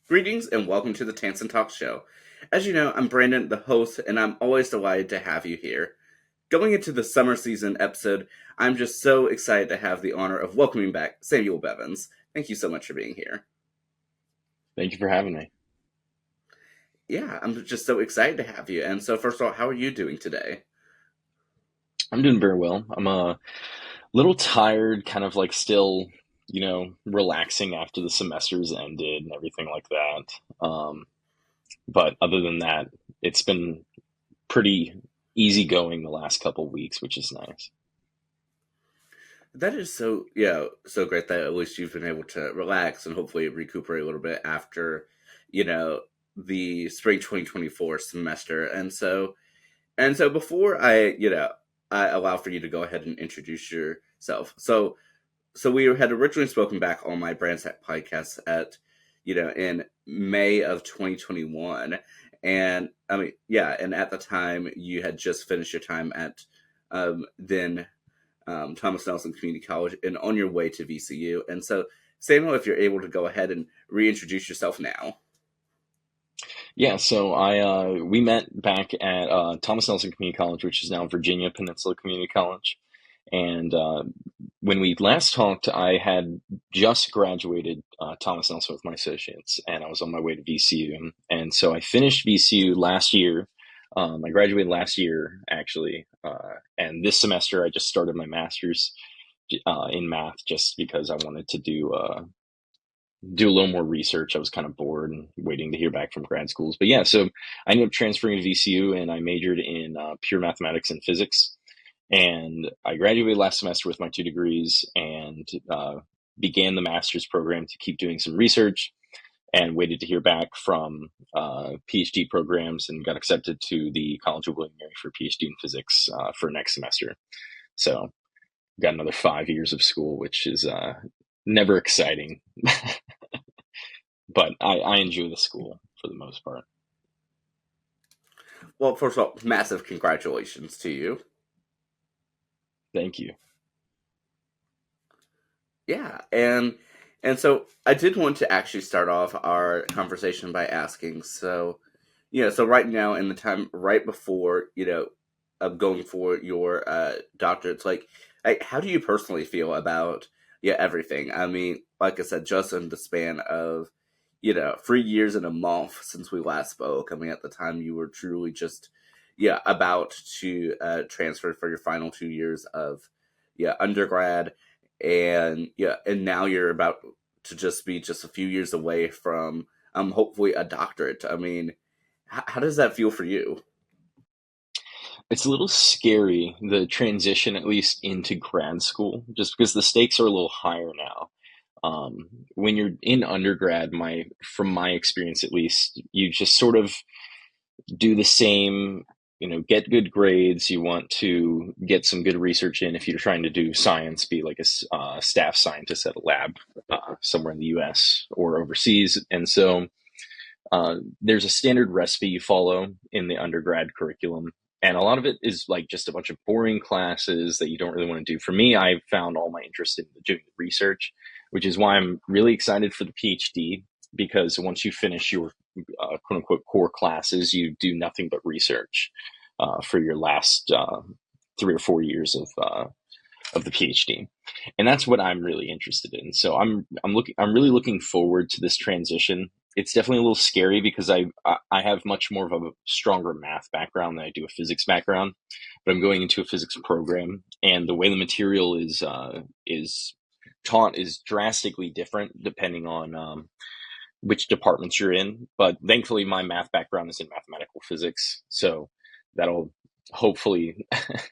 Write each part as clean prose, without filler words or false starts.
Greetings and welcome to the Tansson Talk Show. As you know, I'm Brandon, the host, and I'm always delighted to have you here. Going into the summer season episode, I'm just so excited to have the honor of welcoming back Samuel Bevins. Thank you so much for being here. Thank you for having me. Yeah, I'm just so excited to have you. And so, first of all, how are you doing today? I'm doing very well. I'm a little tired, kind of like still, relaxing after the semester's ended and everything like that. But other than that, it's been pretty easy going the last couple weeks, which is nice. That is so great that at least you've been able to relax and hopefully recuperate a little bit after, you know, the spring 2024 semester. And so before I allow for you to go ahead and introduce yourself. So we had originally spoken back on my Bran'sTech podcast in May of 2021. And I mean, yeah, and at the time you had just finished your time at then Thomas Nelson Community College and on your way to VCU. And so, Samuel, if you're able to go ahead and reintroduce yourself now. Yeah, so I we met back at Thomas Nelson Community College, which is now Virginia Peninsula Community College. And when we last talked, I had just graduated Thomas Nelson with my associates, and I was on my way to VCU. And so I finished VCU last year. I graduated last year, actually. And this semester, I just started my master's in math just because I wanted to do a little more research. I was kind of bored and waiting to hear back from grad schools. But yeah, so I ended up transferring to VCU and I majored in pure mathematics and physics. And I graduated last semester with my 2 degrees and began the master's program to keep doing some research and waited to hear back from PhD programs and got accepted to the College of William and Mary for PhD in physics for next semester. So got another 5 years of school, which is never exciting, but I enjoy the school for the most part. Well, first of all, massive congratulations to you. Thank you. Yeah, and so I did want to actually start off our conversation by asking. So right now in the time right before of going for your doctorate, like how do you personally feel about everything? I mean, like I said, just in the span of 3 years and a month since we last spoke. I mean, at the time you were truly just about to transfer for your final 2 years of undergrad, and now you're about to just be just a few years away from hopefully a doctorate. I mean, how does that feel for you? It's a little scary, the transition, at least into grad school, just because the stakes are a little higher now. When you're in undergrad, from my experience at least, you just sort of do the same, get good grades. You want to get some good research in. If you're trying to do science, be like a staff scientist at a lab somewhere in the US or overseas. And so there's a standard recipe you follow in the undergrad curriculum. And a lot of it is like just a bunch of boring classes that you don't really want to do. For me, I found all my interest in doing research, which is why I'm really excited for the PhD, because once you finish your quote unquote core classes, you do nothing but research for your last 3 or 4 years of the PhD, and that's what I'm really interested in. So I'm really looking forward to this transition. It's definitely a little scary because I have much more of a stronger math background than I do a physics background, but I'm going into a physics program, and the way the material is taught is drastically different depending on which departments you're in. But thankfully, my math background is in mathematical physics, so that'll hopefully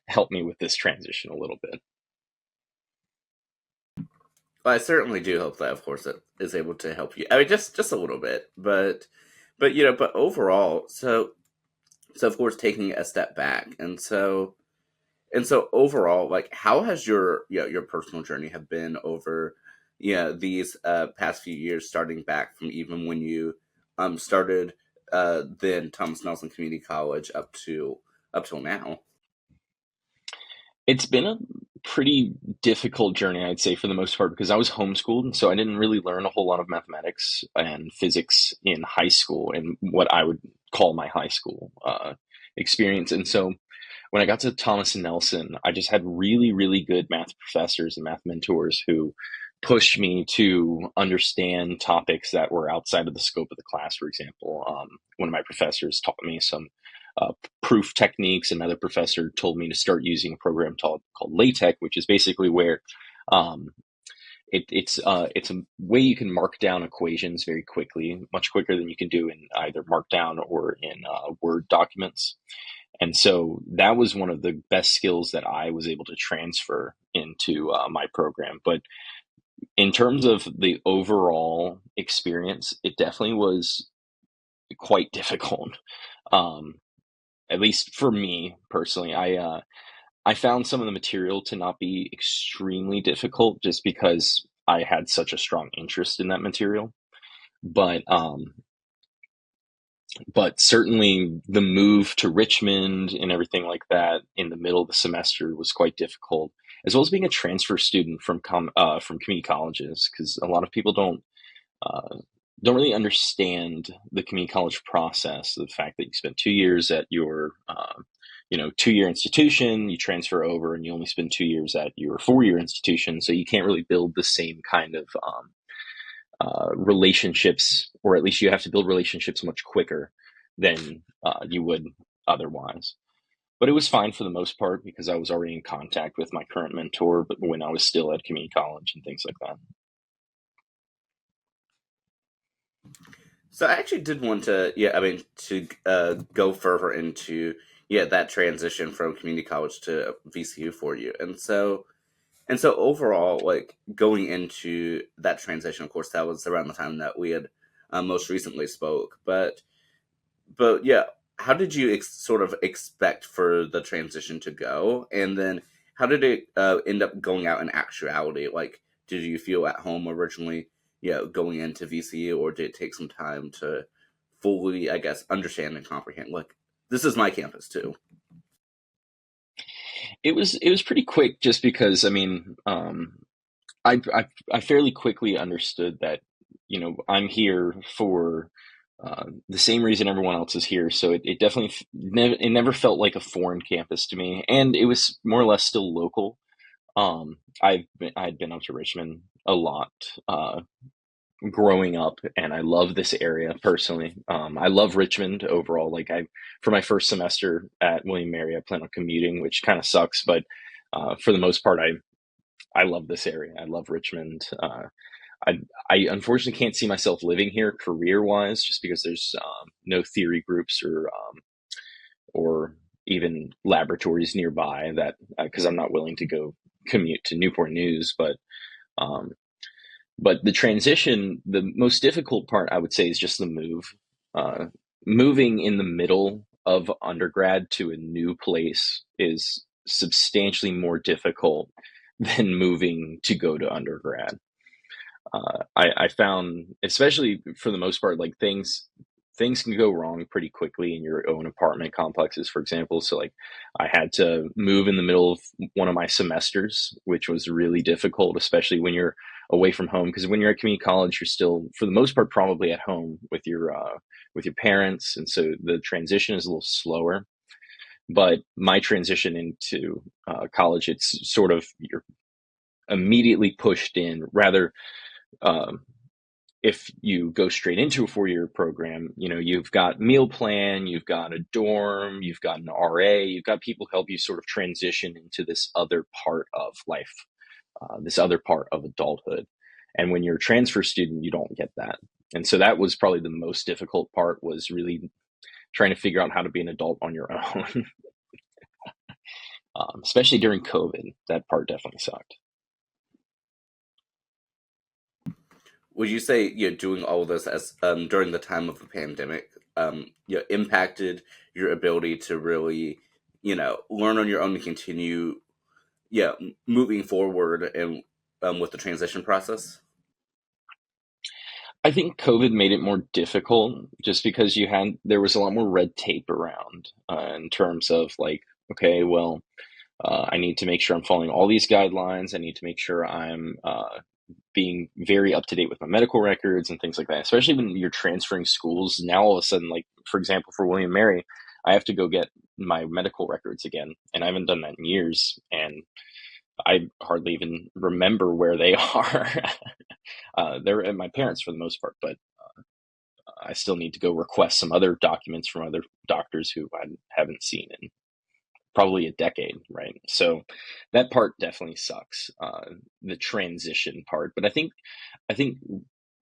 help me with this transition a little bit. Well, I certainly do hope that, of course, it is able to help you. I mean, just a little bit, but overall, so of course, taking a step back, and so overall, like, how has your personal journey have been over these past few years, starting back from even when you started then Thomas Nelson Community College up till now? It's been a pretty difficult journey, I'd say, for the most part, because I was homeschooled, and so I didn't really learn a whole lot of mathematics and physics in high school and what I would call my high school experience. And so when I got to Thomas and Nelson, I just had really, really good math professors and math mentors who pushed me to understand topics that were outside of the scope of the class. For example, one of my professors taught me some proof techniques. Another professor told me to start using a program called LaTeX, which is basically where um, it's a way you can mark down equations very quickly, much quicker than you can do in either Markdown or in Word documents. And so that was one of the best skills that I was able to transfer into my program. But in terms of the overall experience, it definitely was quite difficult. Um, at least for me personally, I found some of the material to not be extremely difficult just because I had such a strong interest in that material. But but certainly the move to Richmond and everything like that in the middle of the semester was quite difficult, as well as being a transfer student from community colleges, because a lot of people uh, don't really understand the community college process. The fact that you spend 2 years at your 2 year institution, you transfer over, and you only spend 2 years at your 4 year institution, so you can't really build the same kind of relationships, or at least you have to build relationships much quicker than you would otherwise. But it was fine for the most part because I was already in contact with my current mentor, but when I was still at community college and things like that. So I actually did want to, to go further into, that transition from community college to VCU for you. And so overall, like going into that transition, of course, that was around the time that we had most recently spoke. But yeah, how did you sort of expect for the transition to go, and then how did it end up going out in actuality? Like, did you feel at home originally, going into VCU, or did it take some time to fully, I guess, understand and comprehend? Like, this is my campus too. It was pretty quick, just because I fairly quickly understood that I'm here for the same reason everyone else is here. So it definitely it never felt like a foreign campus to me, and it was more or less still local. I had been up to Richmond a lot growing up, and I love this area personally. I love Richmond overall. Like, I for my first semester at William Mary, I plan on commuting, which kind of sucks, but for the most part, I love this area. I love Richmond. I I unfortunately can't see myself living here career wise, just because there's no theory groups or even laboratories nearby, that because I'm not willing to go commute to Newport News. Um, but the transition, the most difficult part, I would say, is just the move. Uh, Moving in the middle of undergrad to a new place is substantially more difficult than moving to go to undergrad. I found, especially for the most part, like things can go wrong pretty quickly in your own apartment complexes, for example. So like I had to move in the middle of one of my semesters, which was really difficult, especially when you're away from home. Because when you're at community college, you're still, for the most part, probably at home with your parents, and so the transition is a little slower. But my transition into college, it's sort of you're immediately pushed in. Rather, um, if you go straight into a 4 year program, you've got meal plan, you've got a dorm, you've got an RA, you've got people help you sort of transition into this other part of life, this other part of adulthood. And when you're a transfer student, you don't get that. And so that was probably the most difficult part, was really trying to figure out how to be an adult on your own, especially during COVID. That part definitely sucked. Would you say doing all of this as during the time of the pandemic impacted your ability to really learn on your own and continue moving forward and with the transition process? I think COVID made it more difficult, just because there was a lot more red tape around, in terms of like, okay, well, I need to make sure I'm following all these guidelines. I need to make sure I'm being very up to date with my medical records and things like that. Especially when you're transferring schools. Now all of a sudden, like for example, for William Mary, I have to go get my medical records again, and I haven't done that in years, and I hardly even remember where they are. They're at my parents for the most part, but I still need to go request some other documents from other doctors who I haven't seen in probably a decade, right? So that part definitely sucks, the transition part. But I think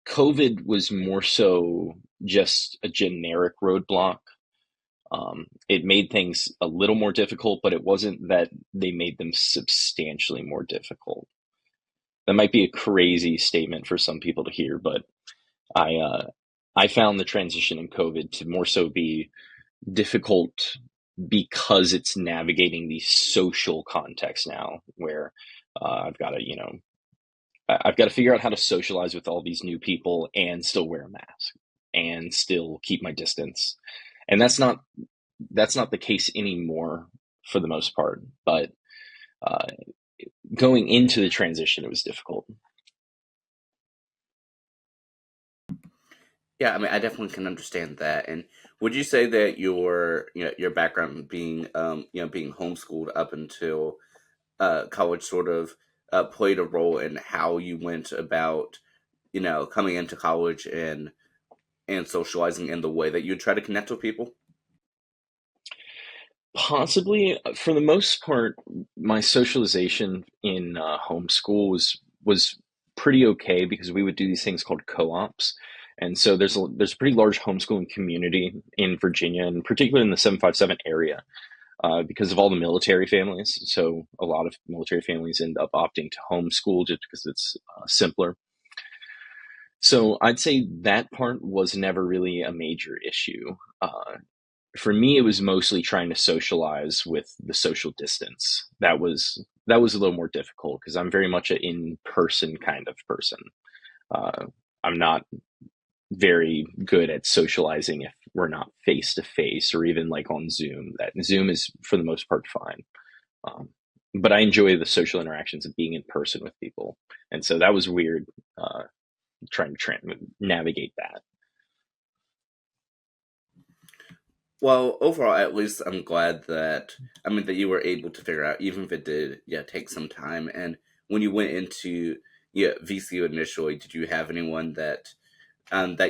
COVID was more so just a generic roadblock. It made things a little more difficult, but it wasn't that they made them substantially more difficult. That might be a crazy statement for some people to hear, but I uh, I found the transition in COVID to more so be difficult because it's navigating the social context now, where I've got to I've got to figure out how to socialize with all these new people and still wear a mask and still keep my distance, and that's not the case anymore for the most part. But uh, going into the transition, it was difficult. Yeah, I mean, I definitely can understand that. And would you say that your background being being homeschooled up until college sort of played a role in how you went about coming into college and socializing in the way that you try to connect with people? Possibly, for the most part, my socialization in homeschool was pretty okay because we would do these things called co-ops, and so there's a pretty large homeschooling community in Virginia, and particularly in the 757 area, because of all the military families. So a lot of military families end up opting to homeschool just because it's simpler. So I'd say that part was never really a major issue. For me, it was mostly trying to socialize with the social distance. That was a little more difficult because I'm very much an in-person kind of person. Uh, I'm not very good at socializing if we're not face to face or even like on Zoom. That Zoom is for the most part fine. Um, but I enjoy the social interactions of being in person with people, and so that was weird. Trying to navigate that. Well, overall, at least I'm glad that that you were able to figure out, even if it did, yeah, take some time. And when you went into VCU initially, did you have anyone that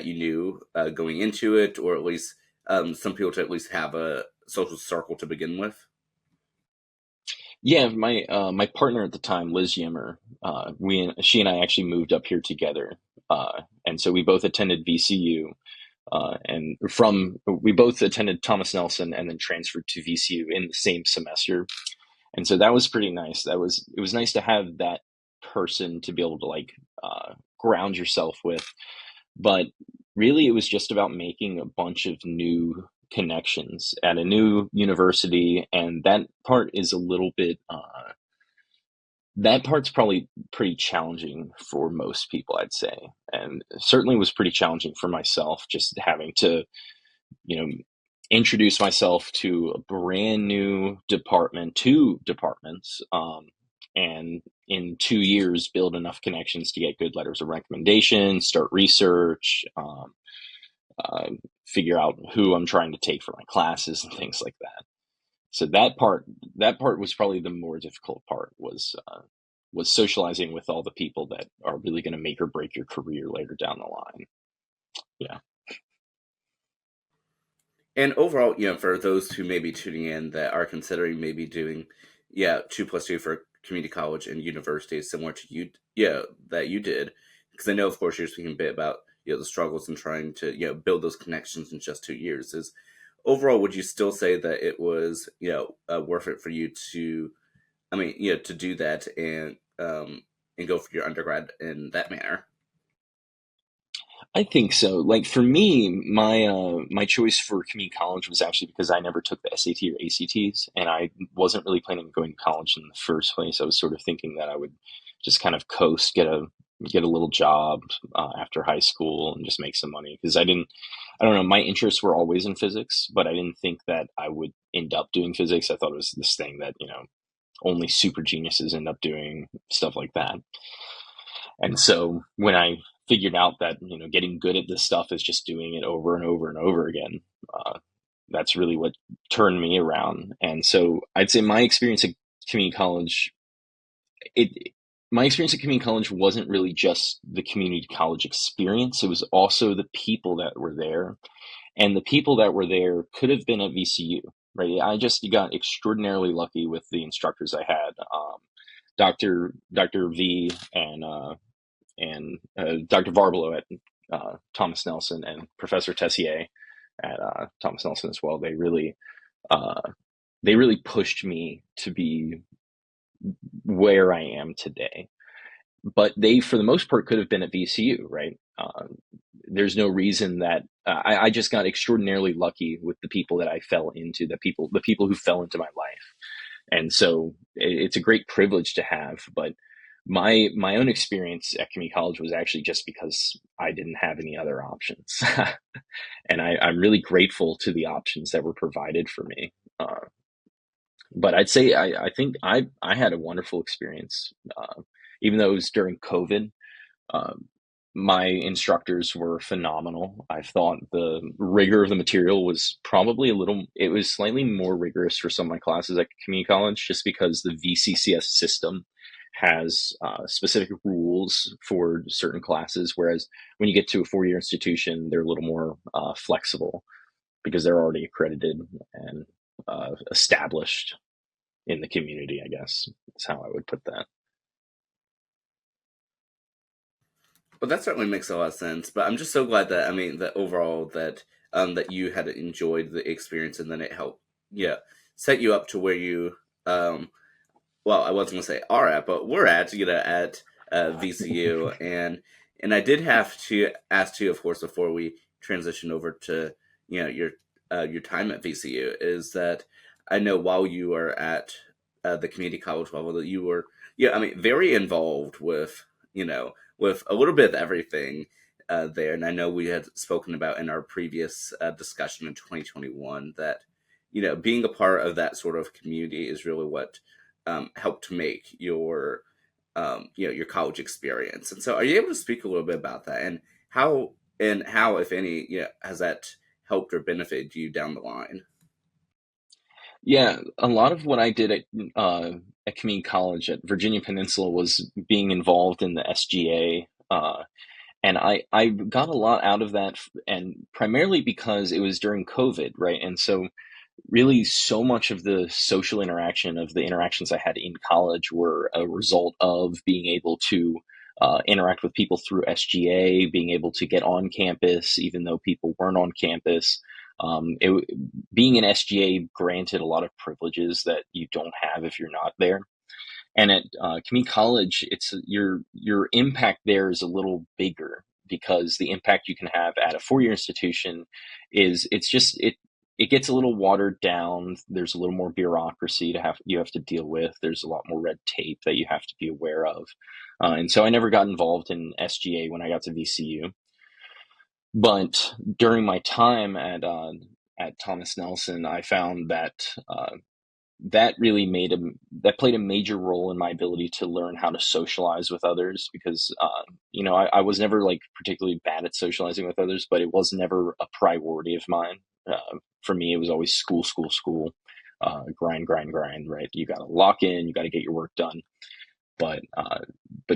you knew going into it, or at least some people to at least have a social circle to begin with? Yeah, my partner at the time, Liz Yimmer, she and I actually moved up here together, and so we both attended VCU, and from we both attended Thomas Nelson and then transferred to VCU in the same semester, and so that was pretty nice. It was nice to have that person to be able to like ground yourself with, but really it was just about making a bunch of new connections at a new university, and that part is a little bit that part's probably pretty challenging for most people, I'd say, and certainly was pretty challenging for myself, just having to, you know, introduce myself to a brand new department, two departments, and in 2 years build enough connections to get good letters of recommendation, start research, uh, figure out who I'm trying to take for my classes and things like that. So that part was probably the more difficult part, was socializing with all the people that are really going to make or break your career later down the line. Yeah. And overall, for those who may be tuning in that are considering maybe doing, 2+2 for community college and university, similar to you, that you did, because I know, of course, you're speaking a bit about the struggles in trying to build those connections in just 2 years. Is overall, would you still say that it was worth it for you to, to do that and go for your undergrad in that manner? I think so. Like for me, my choice for community college was actually because I never took the SAT or ACTs, and I wasn't really planning on going to college in the first place. I was sort of thinking that I would just kind of coast, get a little job after high school, and just make some money because I don't know, my interests were always in physics, but I didn't think that I would end up doing physics. I thought it was this thing that only super geniuses end up doing stuff like that. And so when I figured out that, getting good at this stuff is just doing it over and over and over again, uh, that's really what turned me around. And so I'd say community college, it, my experience at community college wasn't really just the community college experience. It was also the people that were there, and the people that were there could have been at VCU, right? I just got extraordinarily lucky with the instructors I had. Dr. V and Dr. Varbalo at Thomas Nelson, and Professor Tessier at Thomas Nelson as well. Uh, they really pushed me to be where I am today. But they, for the most part, could have been at VCU, right? There's no reason that I just got extraordinarily lucky with the people that I fell into, the people who fell into my life, and so it's a great privilege to have. But my own experience at community college was actually just because I didn't have any other options, and I'm really grateful to the options that were provided for me. But I'd say I think I had a wonderful experience, even though it was during COVID. Um, my instructors were phenomenal. I thought the rigor of the material was it was slightly more rigorous for some of my classes at community college, just because the VCCS system has specific rules for certain classes, whereas when you get to a four-year institution, they're a little more flexible because they're already accredited and established in the community, I guess is how I would put that. Well, that certainly makes a lot of sense. But I'm just so glad that, I mean, that overall that you had enjoyed the experience, and then it helped, yeah, set you up to where you well, I wasn't gonna say are at, but we're at, at VCU. And I did have to ask you, of course, before we transition over to your time at VCU, is that I know while you were at the community college level that you were, yeah, I mean, very involved with, with a little bit of everything there. And I know we had spoken about in our previous discussion in 2021 that, being a part of that sort of community is really what helped to make your college experience. And so, are you able to speak a little bit about that, and how, if any, has that helped or benefited you down the line? Yeah, a lot of what I did at community college at Virginia Peninsula was being involved in the SGA, and I got a lot out of that, and primarily because it was during COVID, right? And so really so much of the social interaction of the interactions I had in college were a result of being able to interact with people through SGA, being able to get on campus even though people weren't on campus. Being an SGA granted a lot of privileges that you don't have if you're not there. And at community college, it's your impact there is a little bigger because the impact you can have at a four-year institution it gets a little watered down. There's a little more bureaucracy you have to deal with. There's a lot more red tape that you have to be aware of. And so I never got involved in SGA when I got to VCU. But during my time at Thomas Nelson, I found that really that played a major role in my ability to learn how to socialize with others, because I was never like particularly bad at socializing with others, but it was never a priority of mine. For me, it was always school, school, school, grind, grind, grind. Right? You got to lock in, you got to get your work done. But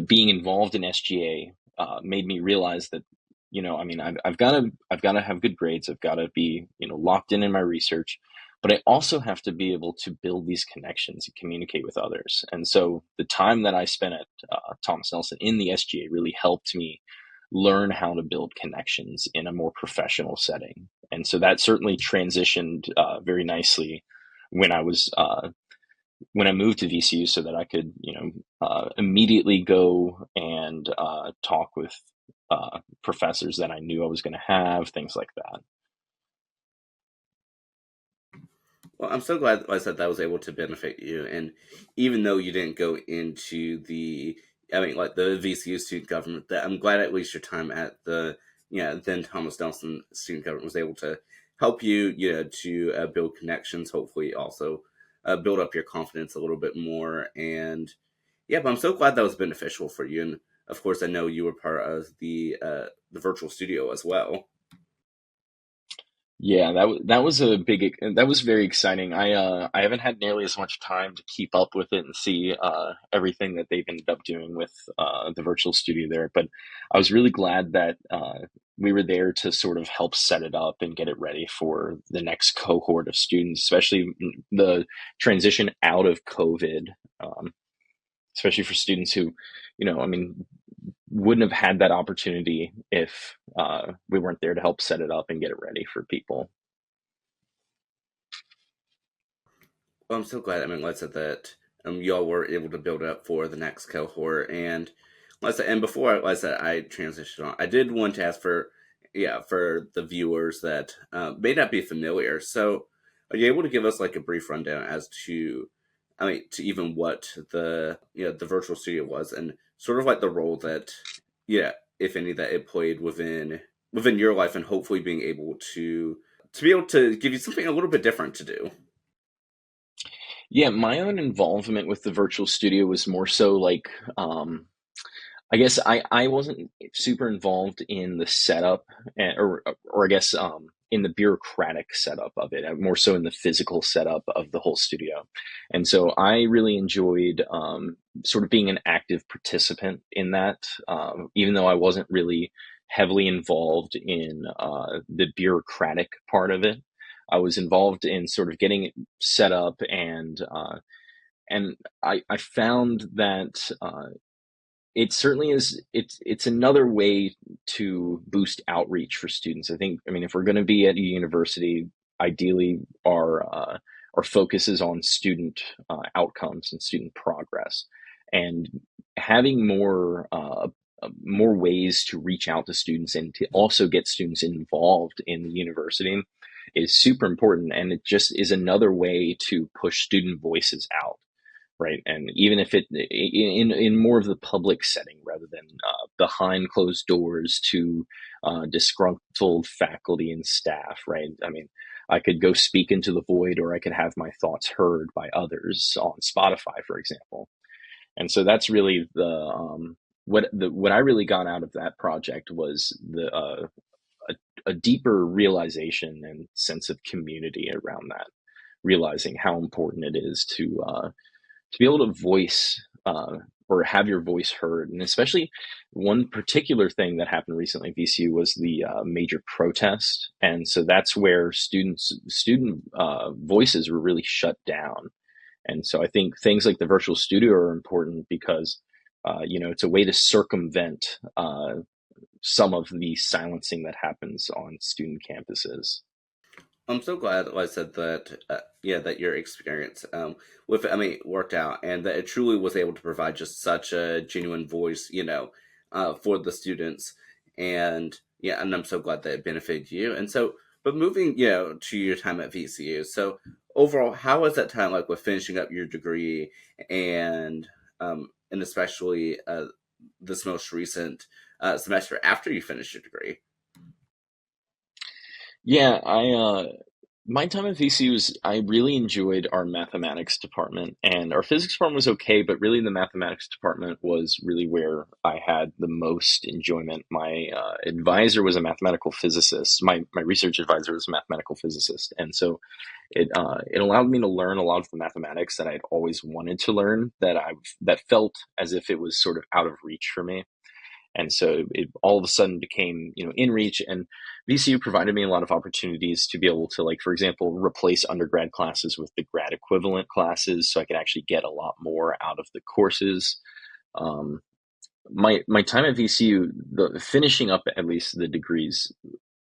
being involved in SGA made me realize that, I mean, I've got to have good grades. I've got to be locked in my research, but I also have to be able to build these connections and communicate with others. And so the time that I spent at Thomas Nelson in the SGA really helped me learn how to build connections in a more professional setting. And so that certainly transitioned very nicely when when I moved to VCU, so that I could, immediately go and talk with professors that I knew I was going to have, things like that. Well, I'm so glad, like I said, that was able to benefit you. And even though you didn't go into I mean, like the VCU student government, that I'm glad at least your time at the, then Thomas Nelson student government was able to help you, to build connections. Hopefully, also build up your confidence a little bit more. And yeah, but I'm so glad that was beneficial for you. And of course, I know you were part of the virtual studio as well. Yeah, that was very exciting. I haven't had nearly as much time to keep up with it and see everything that they've ended up doing with the virtual studio there, but I was really glad that we were there to sort of help set it up and get it ready for the next cohort of students, especially the transition out of COVID, um, especially for students who, I mean, wouldn't have had that opportunity if we weren't there to help set it up and get it ready for people. Well, I'm so glad. I mean, like I said, that y'all were able to build up for the next cohort, and like I said, and before like I said, I transitioned on. I did want to ask for, yeah, for the viewers that may not be familiar. So, are you able to give us like a brief rundown as to, I mean, to even what the virtual studio was, and sort of like the role that, yeah, if any, that it played within your life, and hopefully being able to be able to give you something a little bit different to do. Yeah, my own involvement with the virtual studio was more so like, I guess I wasn't super involved in the setup or I guess in the bureaucratic setup of it, more so in the physical setup of the whole studio. And so I really enjoyed sort of being an active participant in that, even though I wasn't really heavily involved in the bureaucratic part of it. I was involved in sort of getting it set up and I found that it certainly is. It's another way to boost outreach for students. I mean, if we're going to be at a university, ideally our focus is on student outcomes and student progress, and having more ways to reach out to students and to also get students involved in the university is super important. And it just is another way to push student voices out, right? And even if it in more of the public setting rather than behind closed doors to disgruntled faculty and staff, right? I mean, I could go speak into the void, or I could have my thoughts heard by others on Spotify, for example. And so that's really what I really got out of that project was a deeper realization and sense of community around that, realizing how important it is to be able to voice or have your voice heard. And especially one particular thing that happened recently at VCU was the major protest. And so that's where student voices were really shut down. And so I think things like the virtual studio are important because, it's a way to circumvent some of the silencing that happens on student campuses. I'm so glad, like I said, that yeah, that your experience with it, I mean, worked out, and that it truly was able to provide just such a genuine voice, for the students, and yeah, and I'm so glad that it benefited you. And so, but moving, to your time at VCU, so overall, how was that time like with finishing up your degree, and especially this most recent semester after you finished your degree? Yeah, my time at VC was I really enjoyed our mathematics department, and our physics department was okay, but really the mathematics department was really where I had the most enjoyment. My advisor was a mathematical physicist. My research advisor was a mathematical physicist, and so it allowed me to learn a lot of the mathematics that I'd always wanted to learn that felt as if it was sort of out of reach for me. And so it all of a sudden became, in reach. And VCU provided me a lot of opportunities to be able to, like, for example, replace undergrad classes with the grad equivalent classes, so I could actually get a lot more out of the courses. Um, my time at VCU, the finishing up at least the degrees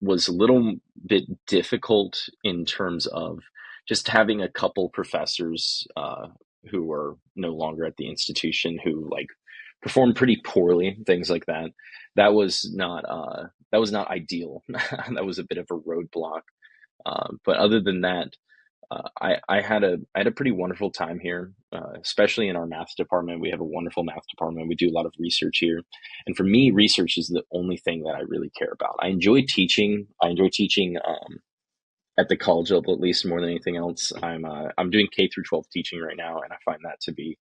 was a little bit difficult in terms of just having a couple professors who are no longer at the institution who like performed pretty poorly, things like that. That was not ideal. That was a bit of a roadblock. But other than that, I had a pretty wonderful time here, especially in our math department. We have a wonderful math department. We do a lot of research here, and for me, research is the only thing that I really care about. I enjoy teaching. I enjoy teaching at the college level, at least more than anything else. I'm doing K through 12 teaching right now, and I find that to be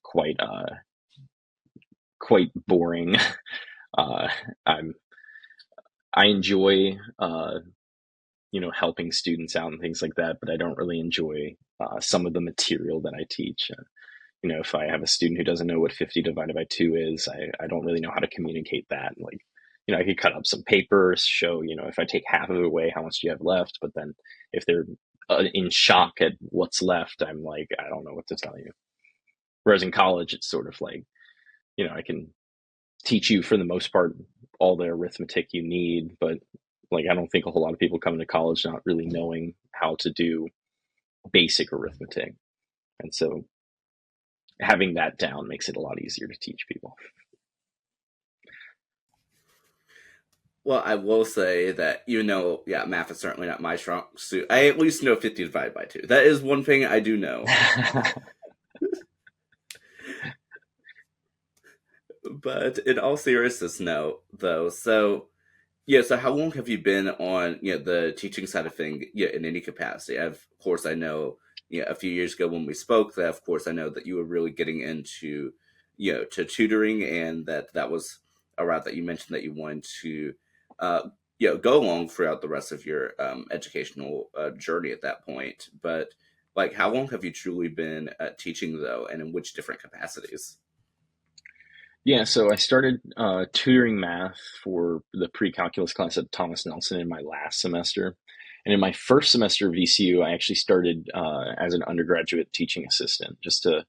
quite quite boring. uh, I'm I enjoy helping students out and things like that, but I don't really enjoy some of the material that I teach. If I have a student who doesn't know what 50 divided by 2 is, I don't really know how to communicate that. Like, I could cut up some papers, show, if I take half of it away, how much do you have left? But then if they're in shock at what's left, I'm like, I don't know what to tell you. Whereas in college, it's sort of like, I can teach you for the most part all the arithmetic you need, but like I don't think a whole lot of people come into college not really knowing how to do basic arithmetic. And so having that down makes it a lot easier to teach people. Well, I will say that yeah, math is certainly not my strong suit. I at least know 50 divided by 2. That is one thing I do know. But in all seriousness, no, though. So, yeah, so how long have you been on, the teaching side of thing, in any capacity? Of course, I know, a few years ago when we spoke, that of course I know that you were really getting into, to tutoring, and that was a route that you mentioned that you wanted to, go along throughout the rest of your educational journey at that point. But like, how long have you truly been teaching though, and in which different capacities? Yeah, so I started tutoring math for the pre-calculus class at Thomas Nelson in my last semester. And in my first semester of VCU, I actually started as an undergraduate teaching assistant, just to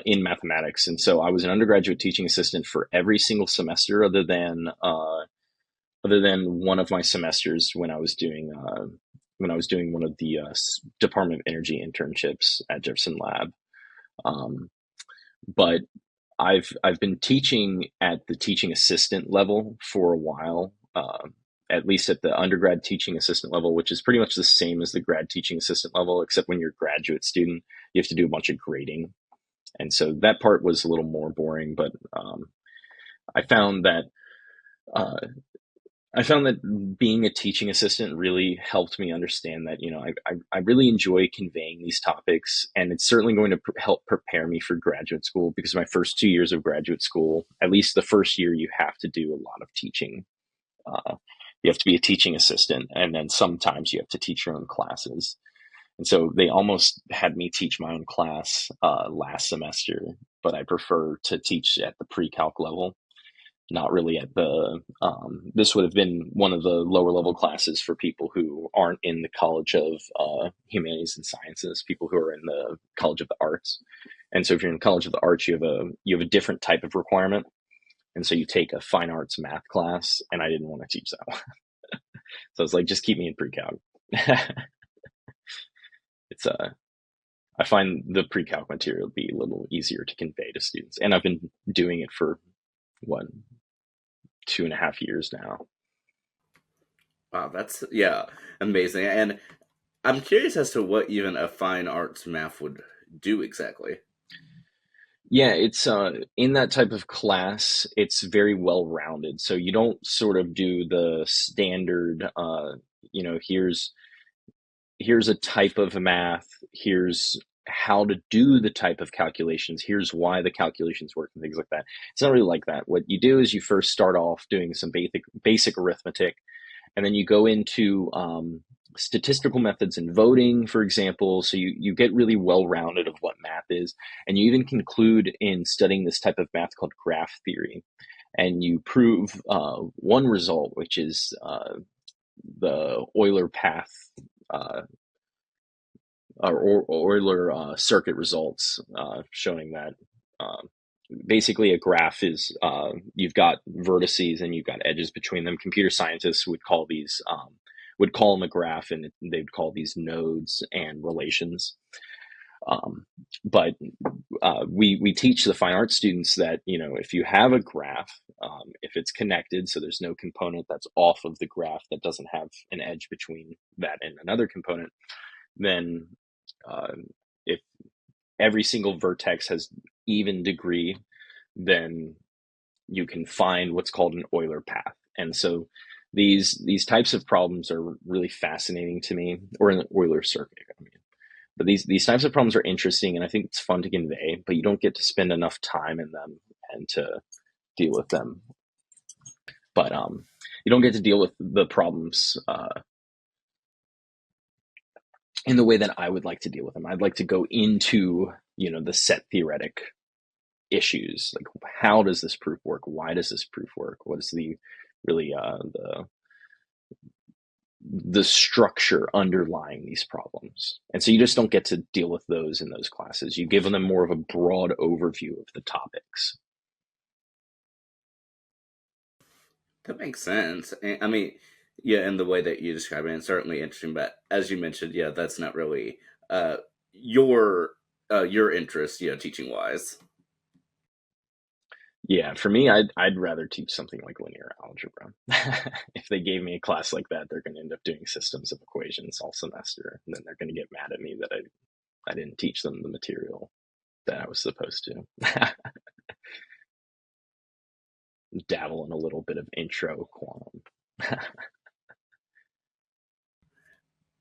in mathematics. And so I was an undergraduate teaching assistant for every single semester, other than one of my semesters when I was doing one of the Department of Energy internships at Jefferson Lab. Um, but I've been teaching at the teaching assistant level for a while, at least at the undergrad teaching assistant level, which is pretty much the same as the grad teaching assistant level, except when you're a graduate student, you have to do a bunch of grading, and so that part was a little more boring. But I found that uh, I found that being a teaching assistant really helped me understand that, I really enjoy conveying these topics, and it's certainly going to help prepare me for graduate school, because my first 2 years of graduate school, at least the first year, you have to do a lot of teaching. Uh, you have to be a teaching assistant, and then sometimes you have to teach your own classes. And so they almost had me teach my own class last semester, but I prefer to teach at the pre-calc level, not really at the this would have been one of the lower level classes for people who aren't in the College of Humanities and Sciences, people who are in the College of the Arts. And so if you're in College of the Arts, you have a different type of requirement, and so you take a fine arts math class, and I didn't want to teach that one. So it's like, just keep me in pre-calc. It's I find the pre-calc material to be a little easier to convey to students, and I've been doing it for what, 2.5 years now. Wow, that's yeah, amazing. And I'm curious as to what even a fine arts math would do exactly. Yeah, it's in that type of class, it's very well rounded. So you don't sort of do the standard here's a type of math, here's how to do the type of calculations, here's why the calculations work and things like that. It's not really like that. What you do is you first start off doing some basic arithmetic, and then you go into statistical methods in voting, for example. So you get really well rounded of what math is, and you even conclude in studying this type of math called graph theory, and you prove one result, which is the Euler path uh, or Euler circuit results, showing that um, basically a graph is you've got vertices and you've got edges between them. Computer scientists would call them a graph, and they'd call these nodes and relations. But we teach the fine arts students that, if you have a graph, if it's connected, so there's no component that's off of the graph that doesn't have an edge between that and another component, then uh, if every single vertex has even degree, then you can find what's called an Euler path. And so these types of problems are really fascinating to me, or in the Euler circuit, I mean. But these types of problems are interesting, and I think it's fun to convey, but you don't get to spend enough time in them and to deal with them. But you don't get to deal with the problems in the way that I would like to deal with them. I'd like to go into, the set theoretic issues, like how does this proof work? Why does this proof work? What is the really the structure underlying these problems? And so you just don't get to deal with those in those classes. You give them more of a broad overview of the topics. That makes sense. And, I mean, yeah, in the way that you describe it, it's certainly interesting. But as you mentioned, yeah, that's not really uh, your your interest, teaching wise. Yeah, for me, I'd rather teach something like linear algebra. If they gave me a class like that, they're going to end up doing systems of equations all semester, and then they're going to get mad at me that I didn't teach them the material that I was supposed to. Dabble in a little bit of intro quantum.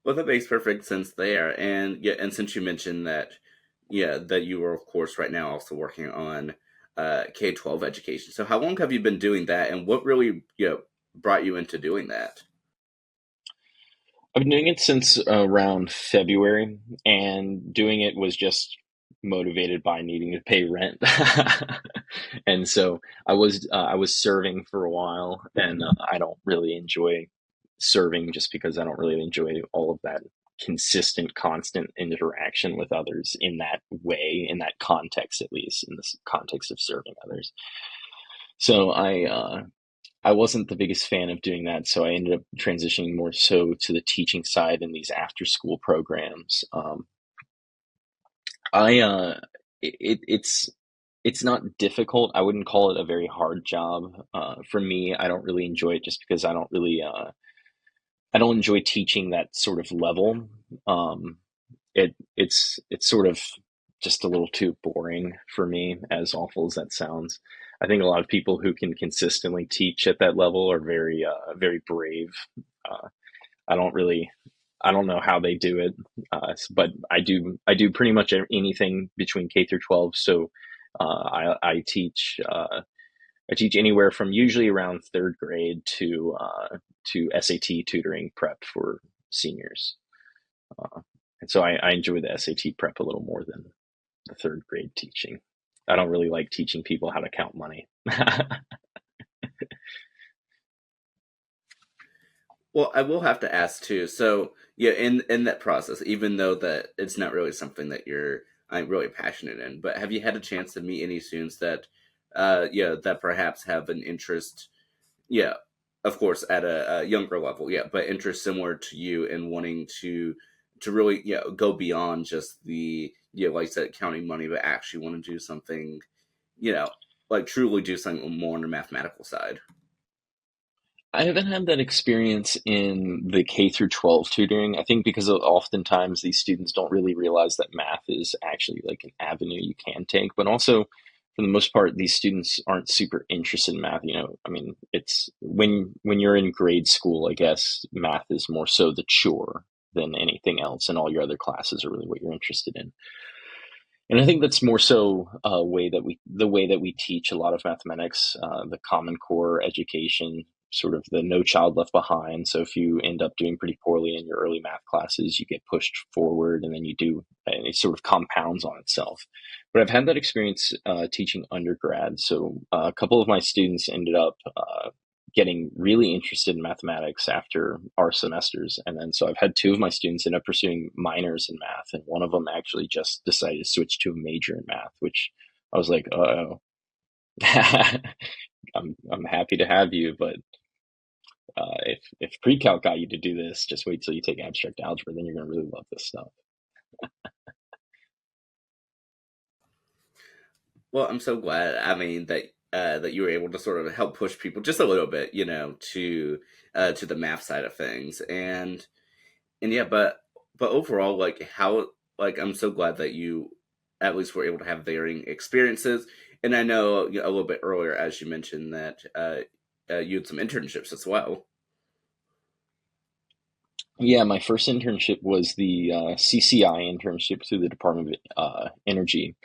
Well, that makes perfect sense there. And yeah, and since you mentioned that, yeah, that you are of course right now also working on K-12 education. So how long have you been doing that, and what really brought you into doing that? I've been doing it since around February, and doing it was just motivated by needing to pay rent. And so I was serving for a while, and I don't really enjoy serving just because I don't really enjoy all of that consistent, constant interaction with others in that way, in that context, at least in this context of serving others. So I wasn't the biggest fan of doing that, so I ended up transitioning more so to the teaching side in these after school programs. I it's not difficult. I wouldn't call it a very hard job. For me, I don't really enjoy it just because I don't enjoy teaching that sort of level. Um, it's sort of just a little too boring for me, as awful as that sounds. I think a lot of people who can consistently teach at that level are very brave. Uh, I don't really I don't know how they do it, but I do pretty much anything between K through 12. So I teach anywhere from usually around third grade to SAT tutoring prep for seniors. And so I enjoy the SAT prep a little more than the third grade teaching. I don't really like teaching people how to count money. Well, I will have to ask too. So, yeah, in that process, even though that it's not really something that I'm really passionate in, but have you had a chance to meet any students that, yeah, that perhaps have an interest, yeah, of course, at a younger level, yeah, but interest similar to you in wanting to really, go beyond just the, like I said, counting money, but actually want to do something, you know, like truly do something more on the mathematical side. I haven't had that experience in the K through 12 tutoring. I think because oftentimes these students don't really realize that math is actually like an avenue you can take, but also for the most part, these students aren't super interested in math. I mean, it's when you're in grade school, I guess math is more so the chore than anything else, and all your other classes are really what you're interested in. And I think that's more so the way that we teach a lot of mathematics, the Common Core education, sort of the No Child Left Behind. So if you end up doing pretty poorly in your early math classes, you get pushed forward, and then and it sort of compounds on itself. But I've had that experience teaching undergrad. So a couple of my students ended up getting really interested in mathematics after our semesters. And then so I've had two of my students end up pursuing minors in math, and one of them actually just decided to switch to a major in math, which I was like, oh, I'm happy to have you, but if pre-calc got you to do this, just wait till you take abstract algebra, then you're going to really love this stuff. Well, I'm so glad. I mean that you were able to sort of help push people just a little bit, to the math side of things, and yeah, but overall, like how like I'm so glad that you at least were able to have varying experiences, and I know a little bit earlier, as you mentioned that you had some internships as well. Yeah, my first internship was the CCI internship through the Department of Energy,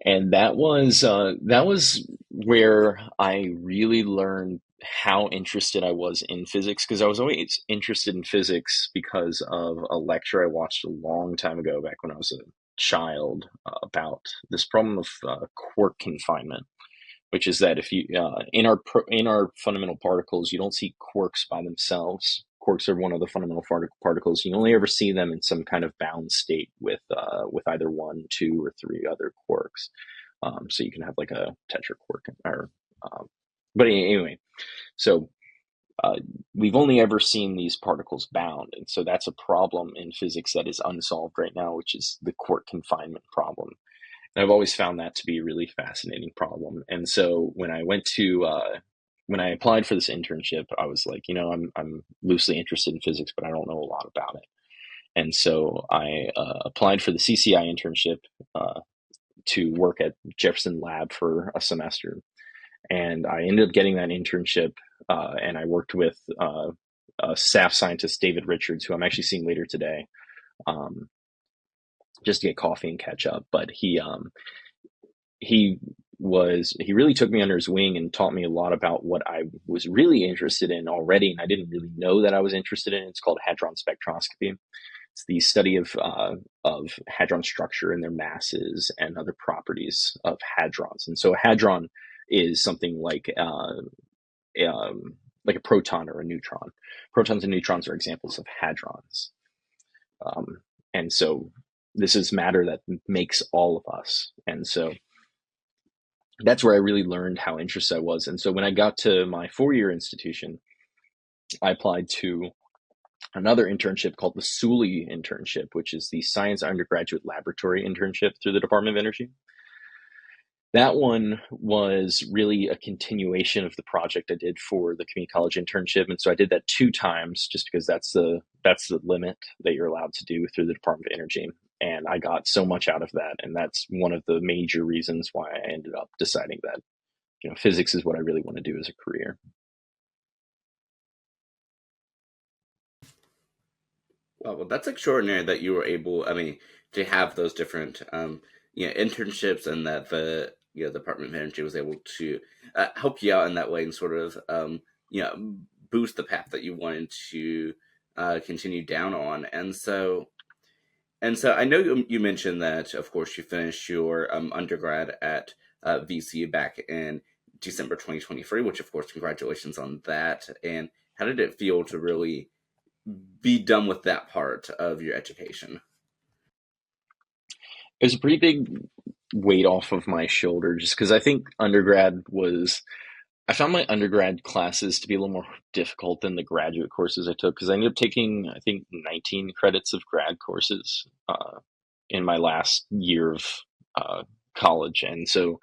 and that was where I really learned how interested I was in physics, because I was always interested in physics because of a lecture I watched a long time ago, back when I was a child, about this problem of quark confinement, which is that if you in our fundamental particles, you don't see quarks by themselves. Quarks are one of the fundamental particles. You only ever see them in some kind of bound state with either one, two, or three other quarks. So you can have like a tetraquark, or um, but anyway, so uh, we've only ever seen these particles bound, and so that's a problem in physics that is unsolved right now, which is the quark confinement problem. And I've always found that to be a really fascinating problem. And so when I applied for this internship, I was like, I'm loosely interested in physics, but I don't know a lot about it. And so I applied for the CCI internship uh, to work at Jefferson Lab for a semester, and I ended up getting that internship. And I worked with staff scientist David Richards, who I'm actually seeing later today, um, just to get coffee and catch up. But he he really took me under his wing and taught me a lot about what I was really interested in already, and I didn't really know that I was interested in. It's called hadron spectroscopy. It's the study of hadron structure and their masses and other properties of hadrons. And so a hadron is something like a proton or a neutron. Protons and neutrons are examples of hadrons. And so this is matter that makes all of us. And so that's where I really learned how interested I was. And so when I got to my 4-year institution, I applied to another internship called the Sully internship, which is the Science Undergraduate Laboratory internship through the Department of Energy. That one was really a continuation of the project I did for the community college internship, and so I did that 2 times, just because that's the limit that you're allowed to do through the Department of Energy. And I got so much out of that, and that's one of the major reasons why I ended up deciding that physics is what I really want to do as a career. Oh, well, that's extraordinary that you were able, I mean, to have those different, internships, and that the Department of Energy was able to help you out in that way and sort of, boost the path that you wanted to continue down on. And so I know you mentioned that, of course, you finished your undergrad at VCU back in December 2023, which, of course, congratulations on that. And how did it feel to really be done with that part of your education? It was a pretty big weight off of my shoulder, just because I think I found my undergrad classes to be a little more difficult than the graduate courses I took, because I ended up taking, I think, 19 credits of grad courses in my last year of uh, college. And so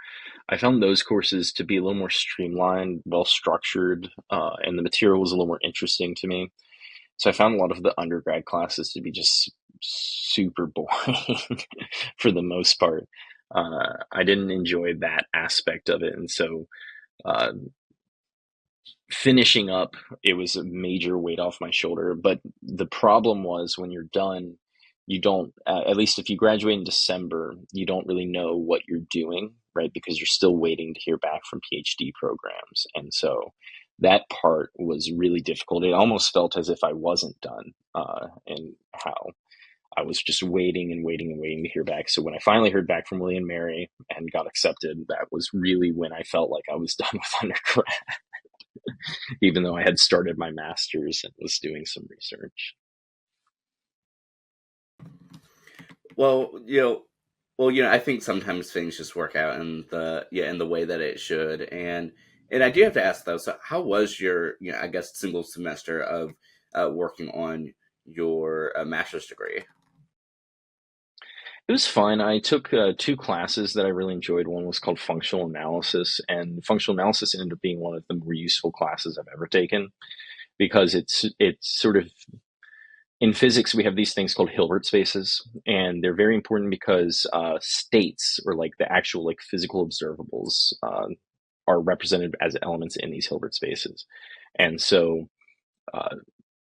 I found those courses to be a little more streamlined, well structured, and the material was a little more interesting to me. So I found a lot of the undergrad classes to be just super boring for the most part. I didn't enjoy that aspect of it. And so uh, finishing up, it was a major weight off my shoulder. But the problem was, when you're done, you don't, at least if you graduate in December, you don't really know what you're doing, right? Because you're still waiting to hear back from PhD programs. And so that part was really difficult. It almost felt as if I wasn't done, and how I was just waiting and waiting and waiting to hear back. So when I finally heard back from William Mary and got accepted, that was really when I felt like I was done with undergrad, even though I had started my master's and was doing some research. Well, I think sometimes things just work out in the way that it should. And I do have to ask though, so how was your, I guess, single semester of working on your master's degree? It was fun. I took 2 classes that I really enjoyed. One was called functional analysis, and functional analysis ended up being one of the more useful classes I've ever taken, because it's sort of, in physics we have these things called Hilbert spaces, and they're very important because states, or like the actual like physical observables, are represented as elements in these Hilbert spaces. And so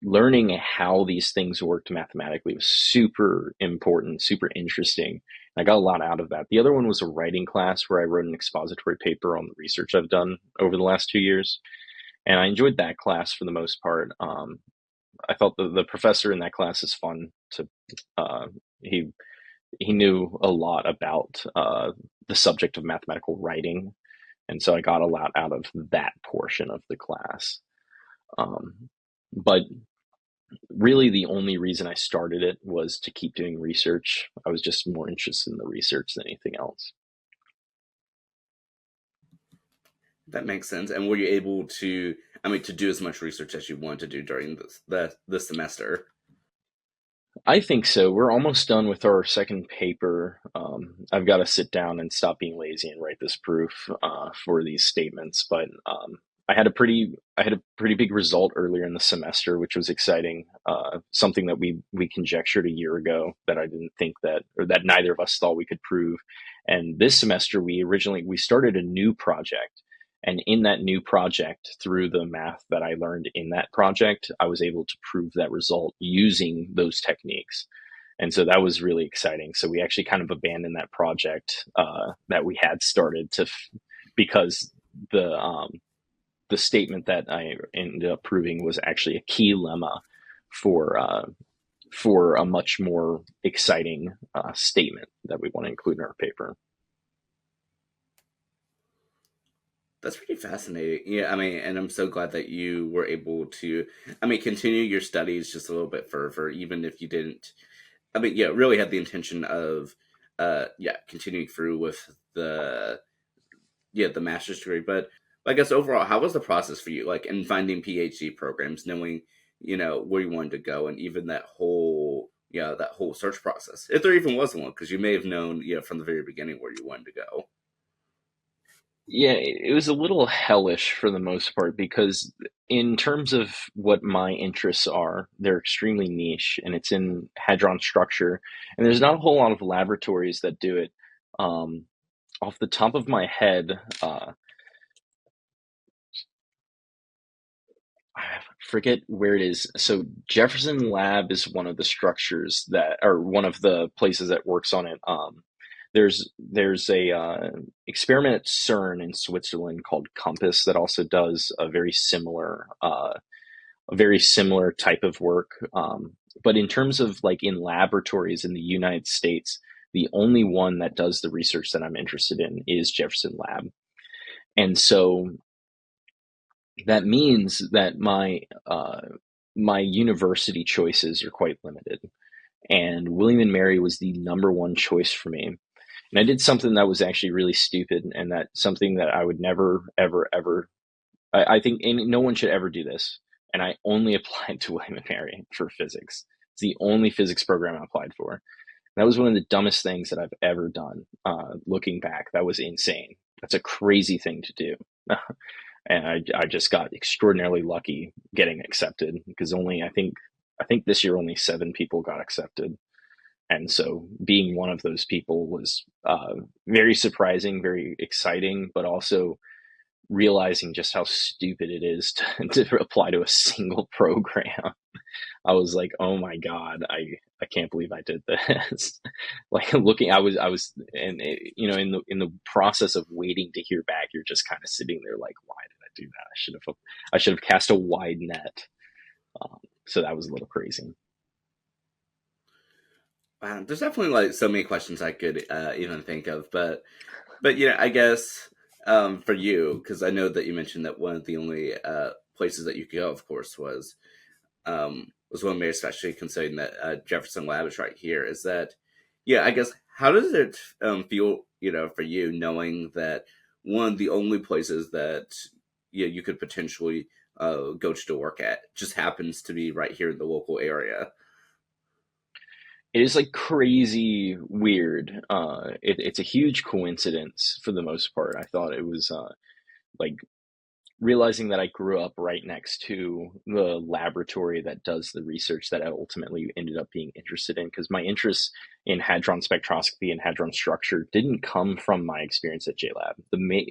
learning how these things worked mathematically was super important, super interesting. I got a lot out of that. The other one was a writing class where I wrote an expository paper on the research I've done over the last 2 years, and I enjoyed that class for the most part. I felt the professor in that class is fun to. Uh, he he knew a lot about the subject of mathematical writing, and so I got a lot out of that portion of the class. Um, but really, the only reason I started it was to keep doing research. I was just more interested in the research than anything else. That makes sense. And were you able to, I mean, to do as much research as you wanted to do during the semester? I think so. We're almost done with our second paper. I've got to sit down and stop being lazy and write this proof for these statements. But I had a pretty big result earlier in the semester, which was exciting. Something that we conjectured a year ago that I didn't think that, or that neither of us thought we could prove. And this semester, we started a new project. And in that new project, through the math that I learned in that project, I was able to prove that result using those techniques. And so that was really exciting. So we actually kind of abandoned that project that we had started because the statement that I ended up proving was actually a key lemma for for a much more exciting statement that we want to include in our paper. That's pretty fascinating. Yeah, I mean, and I'm so glad that you were able to, I mean, continue your studies just a little bit further, even if you didn't. I mean, yeah, really had the intention of, yeah, continuing through with the master's degree. But I guess overall, how was the process for you, like in finding PhD programs, knowing, where you wanted to go, and even that whole search process, if there even was one, because you may have known, from the very beginning where you wanted to go. Yeah, it was a little hellish for the most part because, in terms of what my interests are, they're extremely niche and it's in hadron structure. And there's not a whole lot of laboratories that do it. Um, Off the top of my head, I forget where it is. So, Jefferson Lab is one of the structures that, or one of the places that works on it. There's a experiment at CERN in Switzerland called Compass that also does a very similar type of work. But in terms of like in laboratories in the United States, the only one that does the research that I'm interested in is Jefferson Lab, and so that means that my university choices are quite limited. And William and Mary was the number one choice for me. And I did something that was actually really stupid, and that something that I would never, ever, ever. I think no one should ever do this. And I only applied to William and Mary for physics. It's the only physics program I applied for. That was one of the dumbest things that I've ever done. Looking back, that was insane. That's a crazy thing to do. And I just got extraordinarily lucky getting accepted because I think this year only 7 people got accepted, and so being one of those people was very surprising, very exciting, but also realizing just how stupid it is to apply to a single program. I was like, oh my God, I can't believe I did this. Like looking, I was, and in the process of waiting to hear back, you're just kind of sitting there like, why did I do that? I should have cast a wide net. So that was a little crazy. Wow, there's definitely like so many questions I could even think of, but I guess for you, because I know that you mentioned that one of the only places that you could go, of course, was one Mary, especially considering that Jefferson Lab is right here. Is that, yeah? I guess how does it feel, for you knowing that one of the only places that you could potentially go to work at just happens to be right here in the local area? It is like crazy weird. It's a huge coincidence for the most part. I thought it was like realizing that I grew up right next to the laboratory that does the research that I ultimately ended up being interested in, because my interest in hadron spectroscopy and hadron structure didn't come from my experience at JLab.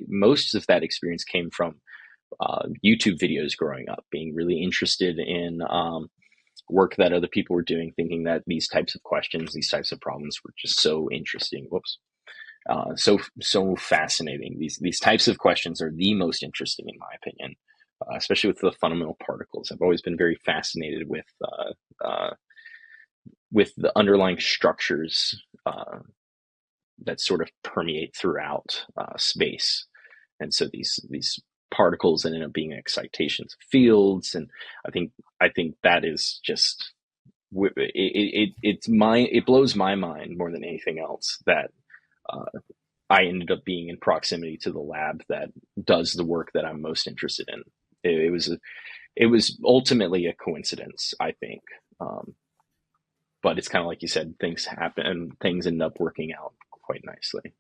Most of that experience came from YouTube videos growing up, being really interested in work that other people were doing, thinking that these types of questions, these types of problems were just so interesting. Whoops. So fascinating. These types of questions are the most interesting, in my opinion, especially with the fundamental particles. I've always been very fascinated with the underlying structures that sort of permeate throughout space. And so these particles end up being excitations of fields, and I think that is just it blows my mind more than anything else that I ended up being in proximity to the lab that does the work that I'm most interested in. It was ultimately a coincidence, I think. But it's kind of like you said, things happen and things end up working out quite nicely.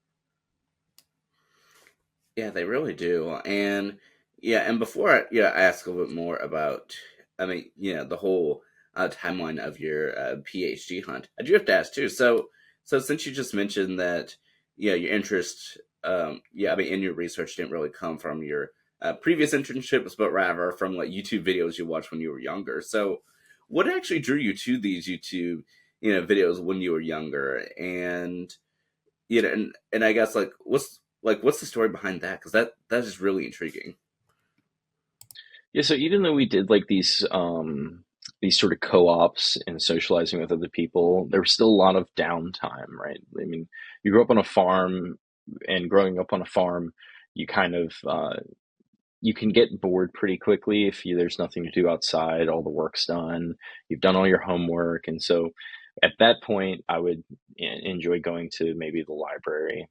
Yeah, they really do. And yeah, and before I ask a little bit more about, I mean, the whole timeline of your PhD hunt, I do have to ask too. So since you just mentioned that, your interest, I mean, in your research didn't really come from your previous internships, but rather from like YouTube videos you watched when you were younger. So, what actually drew you to these YouTube, videos when you were younger? And and I guess what's the story behind that? Because that is really intriguing. Yeah, so even though we did like these sort of co-ops and socializing with other people, there was still a lot of downtime, right? I mean, you grew up on a farm, and growing up on a farm, you kind of you can get bored pretty quickly if there's nothing to do outside, all the work's done, you've done all your homework. And so at that point, I would enjoy going to maybe the library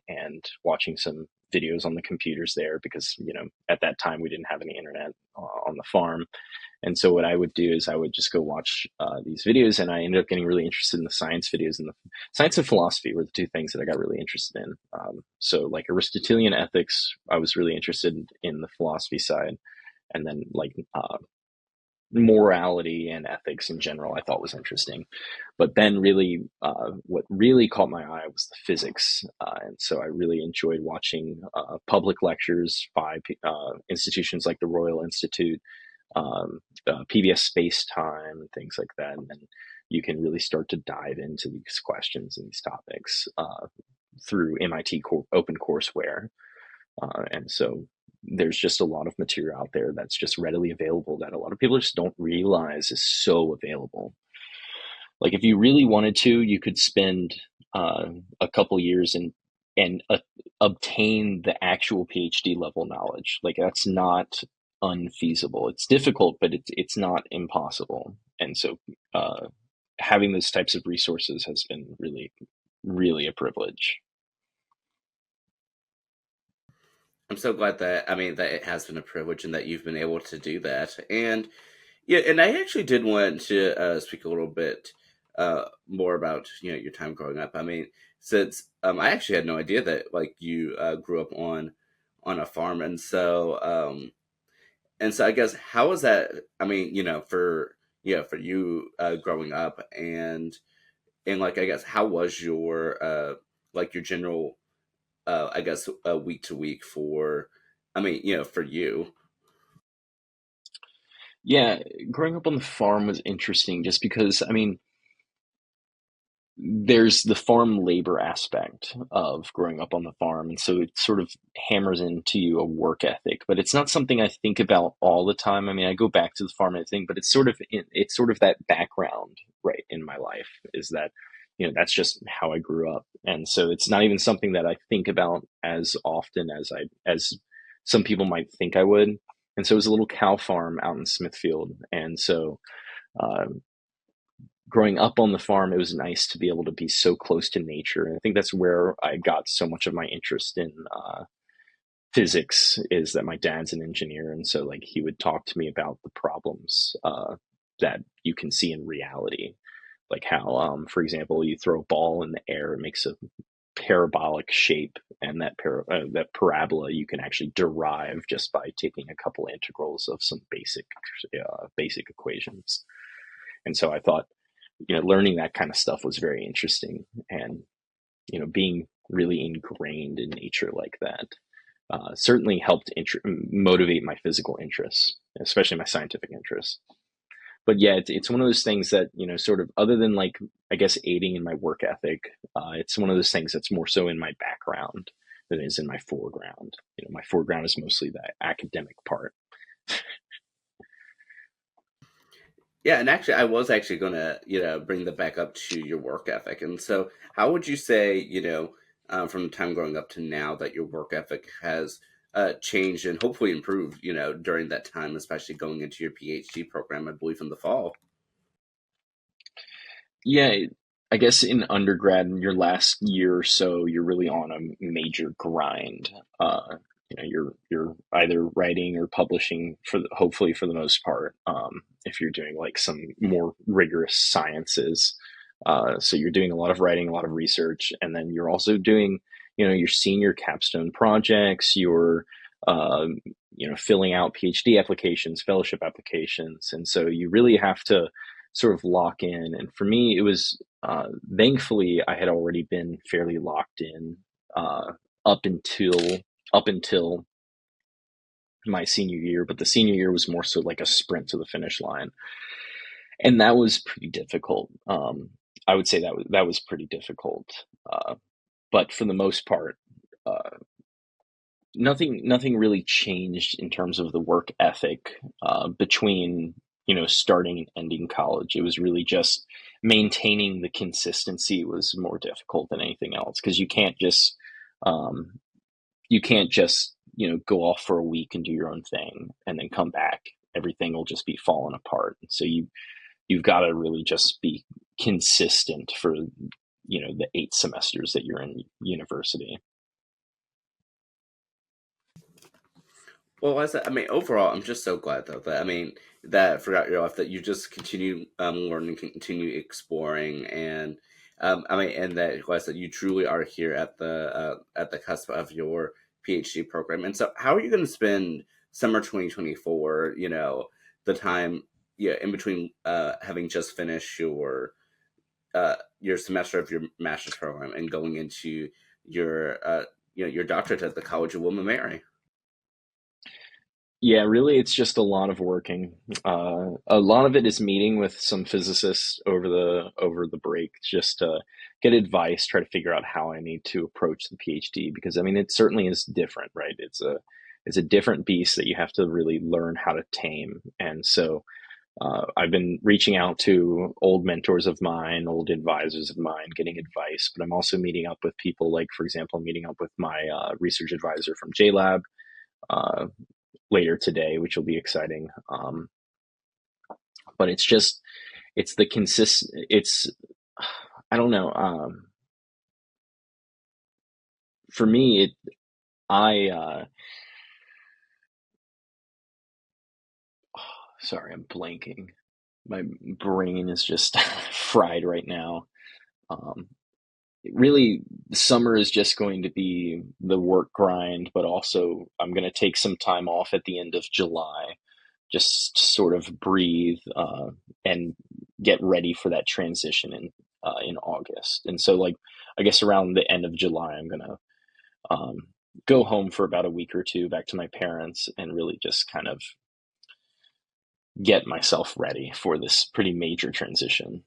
and watching some videos on the computers there because, at that time we didn't have any internet on the farm. And so what I would do is I would just go watch these videos, and I ended up getting really interested in the science videos, and the science and philosophy were the two things that I got really interested in. So like Aristotelian ethics, I was really interested in the philosophy side, and then like morality and ethics in general, I thought was interesting. But then really, what really caught my eye was the physics. And so I really enjoyed watching public lectures by institutions like the Royal Institute, PBS Space Time, and things like that. And then you can really start to dive into these questions and these topics through MIT open courseware. And so there's just a lot of material out there that's just readily available that a lot of people just don't realize is so available. Like if you really wanted to, you could spend a couple years and obtain the actual PhD level knowledge. Like that's not unfeasible. It's difficult, but it's not impossible. And so having those types of resources has been really, really a privilege. I'm so glad that that it has been a privilege and that you've been able to do that. And yeah, and I actually did want to speak a little bit more about your time growing up. I mean, since I actually had no idea that like you grew up on a farm, and so I guess how was that? I mean, for you growing up, and like I guess how was your like your general I guess week to week for for you. Yeah, growing up on the farm was interesting just because, I mean, there's the farm labor aspect of growing up on the farm. And so it sort of hammers into you a work ethic, but it's not something I think about all the time. I mean, I go back to the farm and I think, but it's sort of that background, right, in my life is that, that's just how I grew up. And so it's not even something that I think about as often as some people might think I would. And so it was a little cow farm out in Smithfield. And so, uh, growing up on the farm, it was nice to be able to be so close to nature. And I think that's where I got so much of my interest in physics is that my dad's an engineer. And so like he would talk to me about the problems that you can see in reality. Like how, for example, you throw a ball in the air, it makes a parabolic shape, and that parabola you can actually derive just by taking a couple integrals of some basic equations. And so I thought, learning that kind of stuff was very interesting, and being really ingrained in nature like that certainly helped motivate my physical interests, especially my scientific interests. But yeah, it's one of those things that, sort of, other than like, I guess, aiding in my work ethic, it's one of those things that's more so in my background than is in my foreground. My foreground is mostly the academic part. Yeah, and actually, I was actually going to, bring that back up to your work ethic. And so, how would you say, from the time growing up to now, that your work ethic has changed and hopefully improved, during that time, especially going into your PhD program, I believe, in the fall? Yeah, I guess in undergrad, in your last year or so, you're really on a major grind. You're either writing or publishing hopefully for the most part. If you're doing like some more rigorous sciences, so you're doing a lot of writing, a lot of research, and then you're also doing, your senior capstone projects. You're filling out PhD applications, fellowship applications, and so you really have to sort of lock in. And for me, it was thankfully I had already been fairly locked in uh, up until up until my senior year, but the senior year was more so like a sprint to the finish line, and that was pretty difficult. I would say that was pretty difficult, uh, but for the most part, uh, nothing really changed in terms of the work ethic between starting and ending college. It was really just maintaining the consistency was more difficult than anything else, because um, you can't just go off for a week and do your own thing and then come back. Everything will just be falling apart. So you've got to really just be consistent for the 8 semesters that you're in university. Well, I mean, overall, I'm just so glad though that, I mean, that throughout your life that you just continue learning, continue exploring, and I mean, and that, like I said, you truly are here at the cusp of your PhD program. And so, how are you going to spend summer 2024? The time, yeah, in between having just finished your semester of your master's program and going into your your doctorate at the College of William and Mary. Yeah, really, it's just a lot of working. A lot of it is meeting with some physicists over the break, just to get advice, try to figure out how I need to approach the PhD, because I mean, it certainly is different, right? It's a different beast that you have to really learn how to tame. And so I've been reaching out to old mentors of mine, old advisors of mine, getting advice, but I'm also meeting up with people like, for example, meeting up with my research advisor from JLab uh, later today, which will be exciting. But it's the consist. It's I don't know. For me, I sorry, I'm blanking. My brain is just fried right now. Um, really, summer is just going to be the work grind, but also I'm going to take some time off at the end of July, just sort of breathe and get ready for that transition in August. And so, like, I guess around the end of July, I'm gonna um, go home for about a week or two, back to my parents, and really just kind of get myself ready for this pretty major transition.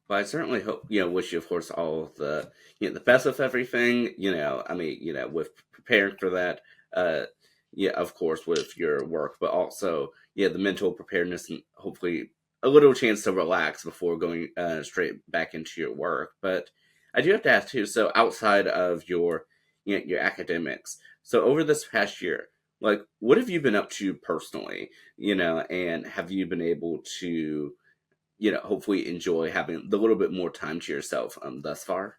Well, I certainly hope, wish you, of course, all of the, the best with everything. I mean, with preparing for that, uh, yeah, of course, with your work, but also, yeah, the mental preparedness and hopefully a little chance to relax before going straight back into your work. But I do have to ask too. So outside of your, your academics, so over this past year, like, what have you been up to personally? And have you been able to hopefully enjoy having the little bit more time to yourself thus far.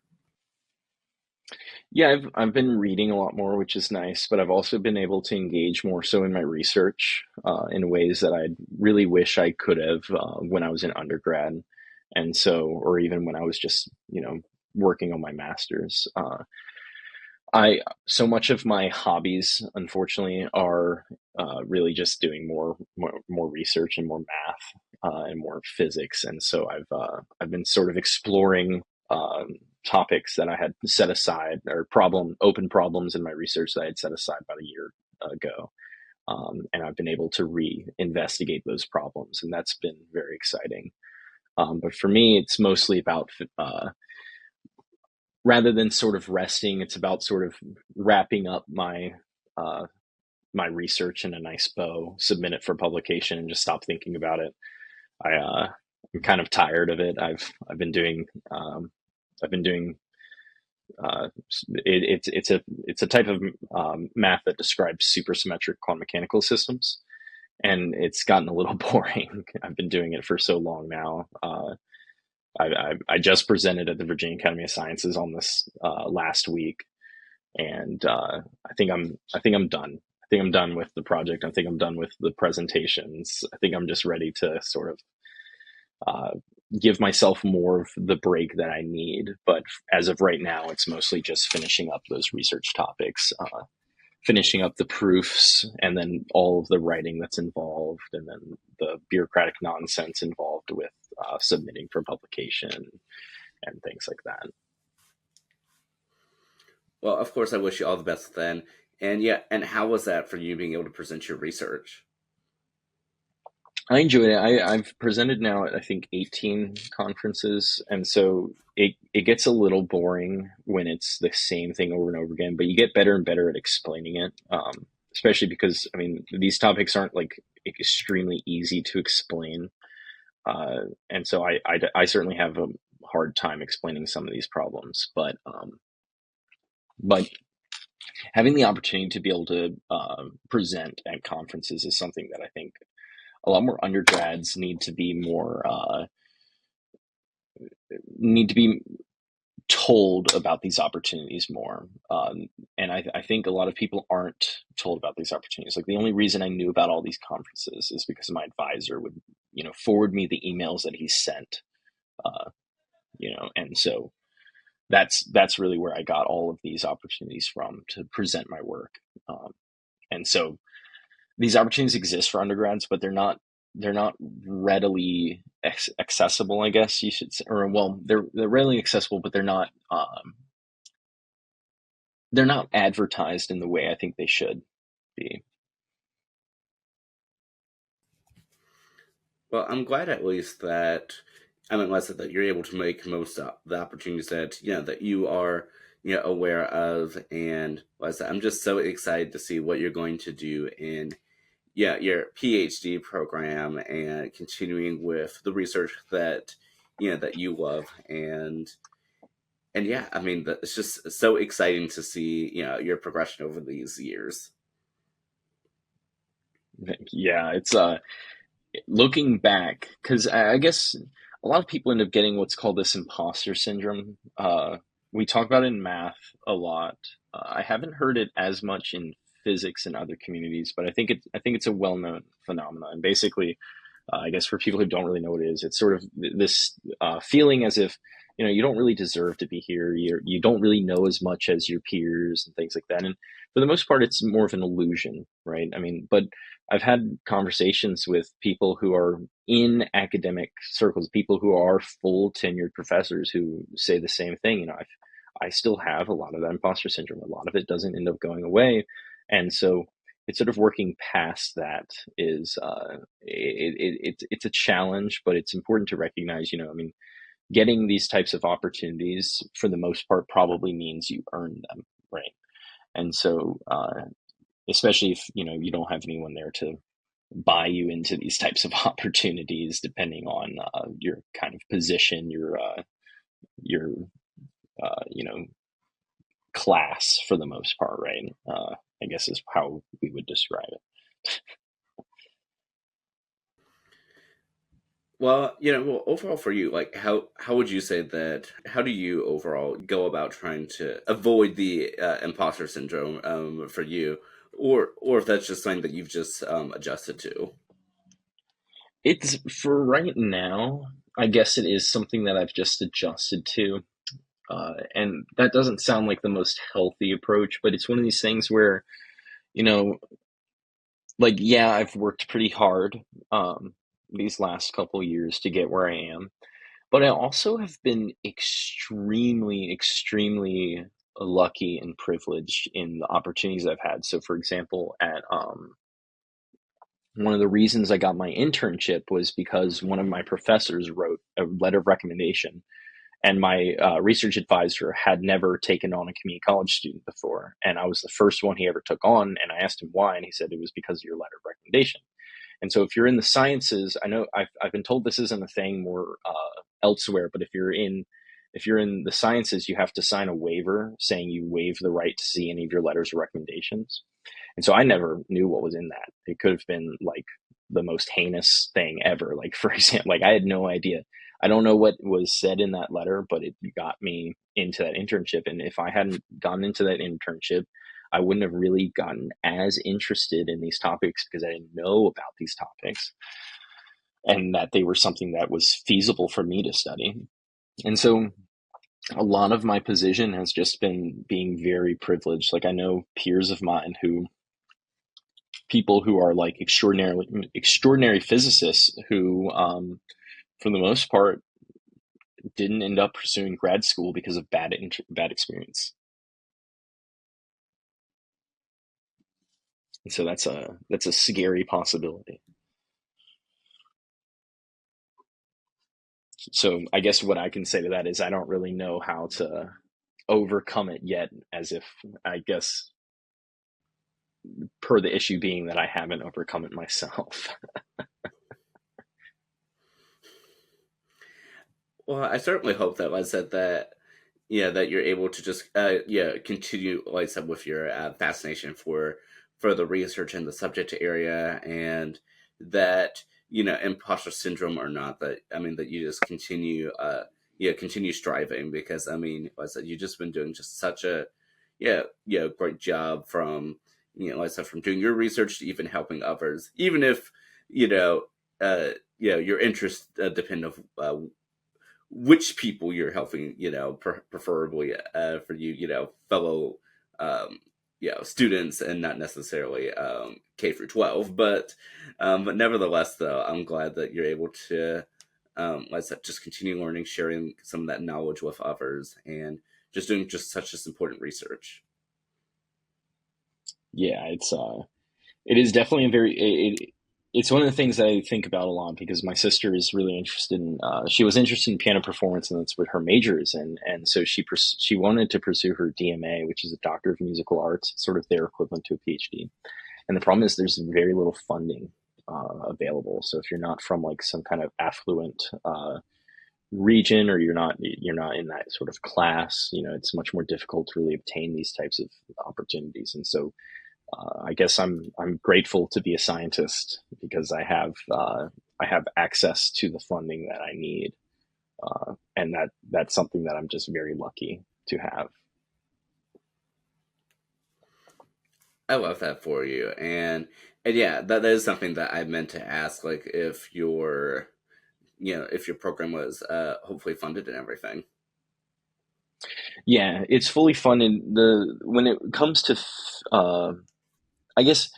Yeah, I've been reading a lot more, which is nice, but I've also been able to engage more so in my research in ways that I really wish I could have when I was in undergrad, and so, or even when I was just working on my master's. I So much of my hobbies, unfortunately, are really just doing more research and more math and more physics, and so I've been sort of exploring. topics that I had set aside, or open problems in my research that I had set aside about a year ago. And I've been able to re-investigate those problems, and that's been very exciting. But for me, it's mostly about rather than sort of resting, it's about sort of wrapping up uh, my research in a nice bow, submit it for publication, and just stop thinking about it. I'm kind of tired of it. I've been doing it's a type of math that describes supersymmetric quantum mechanical systems, and it's gotten a little boring. I've been doing it for so long now. I just presented at the Virginia Academy of Sciences on this last week, and I think I'm done. I think I'm done with the project. I think I'm done with the presentations. I think I'm just ready to sort of uh, give myself more of the break that I need. But as of right now, it's mostly just finishing up those research topics, finishing up the proofs, and then all of the writing that's involved, and then the bureaucratic nonsense involved with submitting for publication and things like that. Well, of course, I wish you all the best then. And yeah, and how was that for you being able to present your research? I enjoyed it. I've presented now at I think 18 conferences, and so it gets a little boring when it's the same thing over and over again. But you get better and better at explaining it, especially because I mean these topics aren't like extremely easy to explain, and so I certainly have a hard time explaining some of these problems. But having the opportunity to be able to present at conferences is something that I think a lot more undergrads need to be told about these opportunities more. And I think a lot of people aren't told about these opportunities. Like the only reason I knew about all these conferences is because my advisor would, forward me the emails that he sent, uh, and so that's really where I got all of these opportunities from to present my work. And so these opportunities exist for undergrads, but they're not readily accessible, I guess you should say. Or well, they're readily accessible, but they're not advertised in the way I think they should be. Well, I'm glad at least that I mean, less that you're able to make most of the opportunities that that you are aware of, and was I'm just so excited to see what you're going to do in your PhD program and continuing with the research that that you love and yeah, I mean it's just so exciting to see your progression over these years. Yeah, it's looking back, because I guess a lot of people end up getting what's called this imposter syndrome. We talk about it in math a lot. I haven't heard it as much in physics and other communities, but I think it's a well-known phenomenon. And basically, I guess for people who don't really know what it is, it's sort of this feeling as if you don't really deserve to be here. You don't really know as much as your peers and things like that. And for the most part, it's more of an illusion, right? I mean, but I've had conversations with people who are in academic circles, people who are full tenured professors who say the same thing. I still have a lot of that imposter syndrome. A lot of it doesn't end up going away, and so it's sort of working past that is it's a challenge, but it's important to recognize. I mean, getting these types of opportunities for the most part probably means you earn them, right? And so, especially if you don't have anyone there to buy you into these types of opportunities, depending on your kind of position, your class for the most part, right? I guess is how we would describe it. Well, well, overall for you, like how would you say that? How do you overall go about trying to avoid the imposter syndrome for you, or if that's just something that you've just adjusted to? It's for right now. I guess it is something that I've just adjusted to, and that doesn't sound like the most healthy approach, but it's one of these things where you know, like yeah, I've worked pretty hard these last couple years to get where I am, But I also have been extremely, extremely lucky and privileged in the opportunities I've had. So, for example, at one of the reasons I got my internship was because one of my professors wrote a letter of recommendation, and my research advisor had never taken on a community college student before, and I was the first one he ever took on. And I asked him why, and he said it was because of your letter of recommendation. And so, if you're in the sciences, I know I've been told this isn't a thing more elsewhere, but if you're in the sciences, you have to sign a waiver saying you waive the right to see any of your letters of recommendations. And so I never knew what was in that. It could have been like the most heinous thing ever. Like, for example, like I had no idea. I don't know what was said in that letter, but it got me into that internship. And if I hadn't gotten into that internship, I wouldn't have really gotten as interested in these topics because I didn't know about these topics and that they were something that was feasible for me to study. And so a lot of my position has just been being very privileged. Like I know peers of mine who people who are like extraordinary physicists who for the most part didn't end up pursuing grad school because of bad experience. And so that's a scary possibility. So I guess what I can say to that is I don't really know how to overcome it yet, as if I guess per the issue being that I haven't overcome it myself. Well, I certainly hope that, like I said, that that you're able to just continue, like I said, with your fascination for further research in the subject area, and that imposter syndrome or not, that I mean that you just continue continue striving, because I mean, like I said, you've just been doing just such a great job from like I said, from doing your research to even helping others, even if you know your interests depend on which people you're helping, preferably for fellow, um, students, and not necessarily K through 12. But nevertheless, though, I'm glad that you're able to, like I said, just continue learning, sharing some of that knowledge with others, and just doing just such this important research. Yeah, it is definitely a very it's one of the things that I think about a lot because my sister is really interested in she was interested in piano performance and that's what her major is in, and so she wanted to pursue her DMA, which is a Doctor of Musical Arts. It's sort of their equivalent to a PhD. And the problem is there's very little funding available. So if you're not from like some kind of affluent region, or you're not in that sort of class, it's much more difficult to really obtain these types of opportunities. And so I guess I'm grateful to be a scientist because I have access to the funding that I need, and that's something that I'm just very lucky to have. I love that for you, and yeah, that is something that I meant to ask, like if your program was hopefully funded and everything. Yeah, it's fully funded. The when it comes to I guess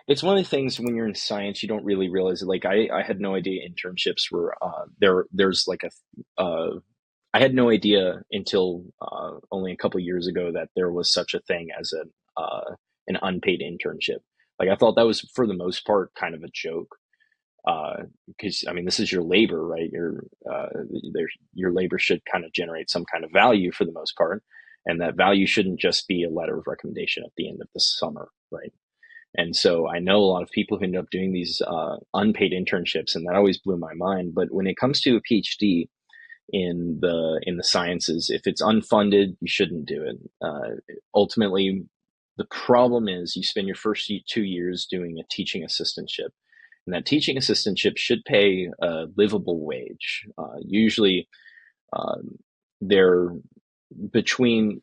it's one of the things when you're in science you don't really realize it. Like I had no idea internships were there's like a I had no idea until only a couple years ago that there was such a thing as an unpaid internship. Like I thought that was for the most part kind of a joke, because I mean this is your labor, right? Your labor should kind of generate some kind of value for the most part, and that value shouldn't just be a letter of recommendation at the end of the summer, right? And so I know a lot of people who end up doing these unpaid internships, and that always blew my mind. But when it comes to a PhD in the sciences, if it's unfunded, you shouldn't do it. Ultimately, the problem is you spend your first 2 years doing a teaching assistantship, and that teaching assistantship should pay a livable wage. Usually, they're between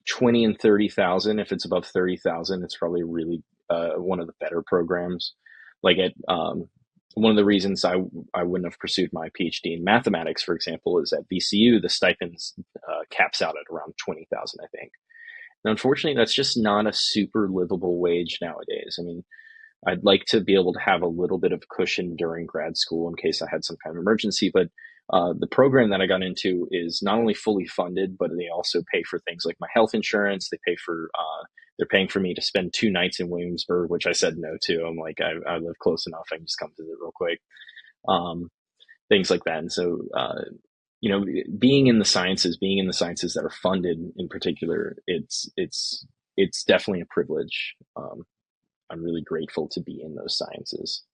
20 and 30,000. If it's above 30,000, it's probably really one of the better programs. Like at one of the reasons I wouldn't have pursued my PhD in mathematics, for example, is at VCU the stipends caps out at around 20,000, I think. And unfortunately, that's just not a super livable wage nowadays. I mean, I'd like to be able to have a little bit of cushion during grad school in case I had some kind of emergency, but The program that I got into is not only fully funded, but they also pay for things like my health insurance. They're paying for me to spend 2 nights in Williamsburg, which I said no to. I'm like, I live close enough. I can just come visit real quick. Um, Things like that. And so, being in the sciences that are funded in particular, it's definitely a privilege. I'm really grateful to be in those sciences.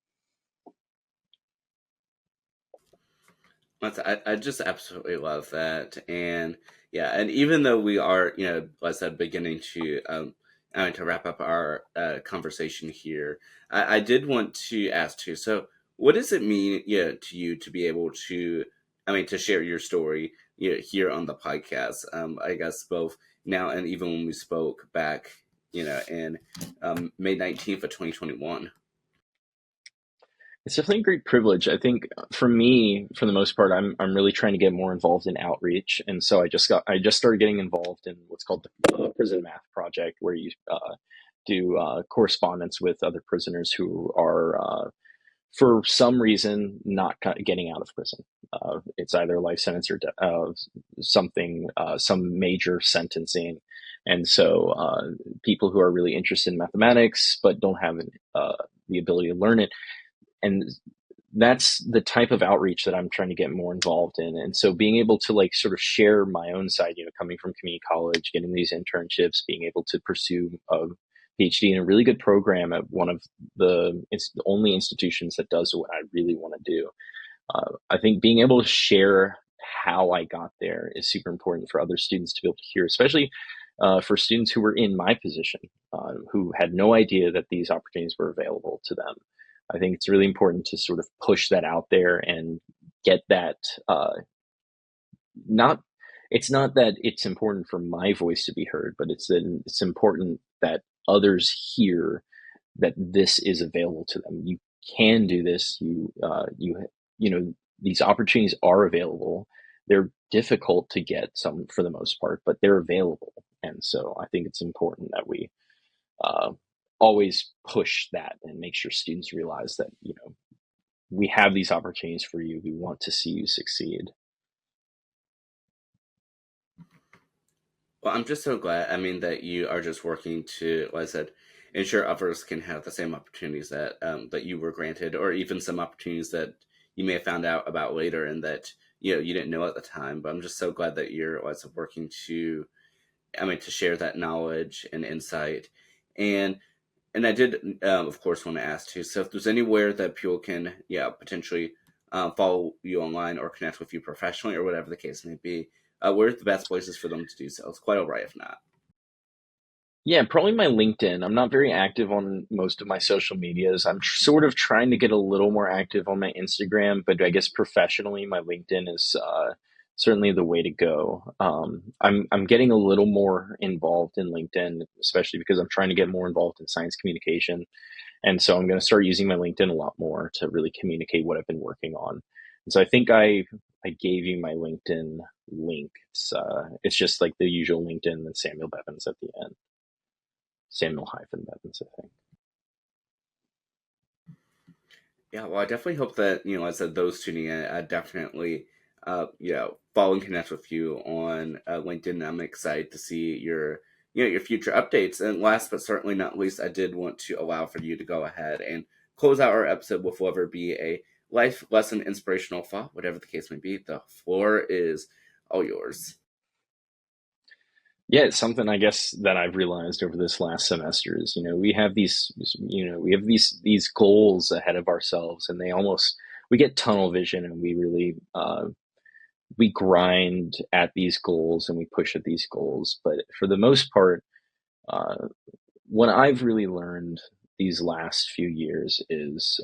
I just absolutely love that, and yeah, and even though we are, like I said, beginning to to wrap up our conversation here, I did want to ask too. So, what does it mean, to you to be able to, to share your story, here on the podcast? I guess both now and even when we spoke back, in May 19th of 2021. It's definitely a great privilege. I think for me, for the most part, I'm really trying to get more involved in outreach, and so I just started getting involved in what's called the Prison Math Project, where you do correspondence with other prisoners who are for some reason not getting out of prison. It's either a life sentence or some major sentencing, and so people who are really interested in mathematics but don't have the ability to learn it, and that's the type of outreach that I'm trying to get more involved in. And so being able to like sort of share my own side, coming from community college, getting these internships, being able to pursue a PhD in a really good program at one of the only institutions that does what I really want to do. I think being able to share how I got there is super important for other students to be able to hear, especially for students who were in my position, who had no idea that these opportunities were available to them. I think it's really important to sort of push that out there and get that. Not, it's not that it's important for my voice to be heard, but it's important that others hear that this is available to them. You can do this. These opportunities are available. They're difficult to get, some for the most part, but they're available. And so I think it's important that we uh, always push that and make sure students realize that we have these opportunities for you. We want to see you succeed. Well, I'm just so glad. That you are just working to, like I said, ensure others can have the same opportunities that you were granted, or even some opportunities that you may have found out about later and that you didn't know at the time. But I'm just so glad that you're, like I said, working to, to share that knowledge and insight, and I did, of course, want to ask too. So, if there's anywhere that people can, potentially follow you online or connect with you professionally, or whatever the case may be, where's the best places for them to do so? It's quite all right if not. Yeah, probably my LinkedIn. I'm not very active on most of my social medias. I'm sort of trying to get a little more active on my Instagram, but I guess professionally, my LinkedIn is certainly the way to go. I'm getting a little more involved in LinkedIn, especially because I'm trying to get more involved in science communication. And so I'm going to start using my LinkedIn a lot more to really communicate what I've been working on. And so I think I gave you my LinkedIn link. It's just like the usual LinkedIn and Samuel Bevins at the end. Samuel-Bevins, I think. Yeah, well, I definitely hope that, as I said, those tuning in, definitely, follow and connect with you on LinkedIn. I'm excited to see your future updates. And last but certainly not least, I did want to allow for you to go ahead and close out our episode with whatever be a life lesson, inspirational thought, whatever the case may be. The floor is all yours. Yeah, it's something I guess that I've realized over this last semester is, we have these goals ahead of ourselves, and we get tunnel vision, and we really we grind at these goals and we push at these goals. But for the most part, uh, what I've really learned these last few years is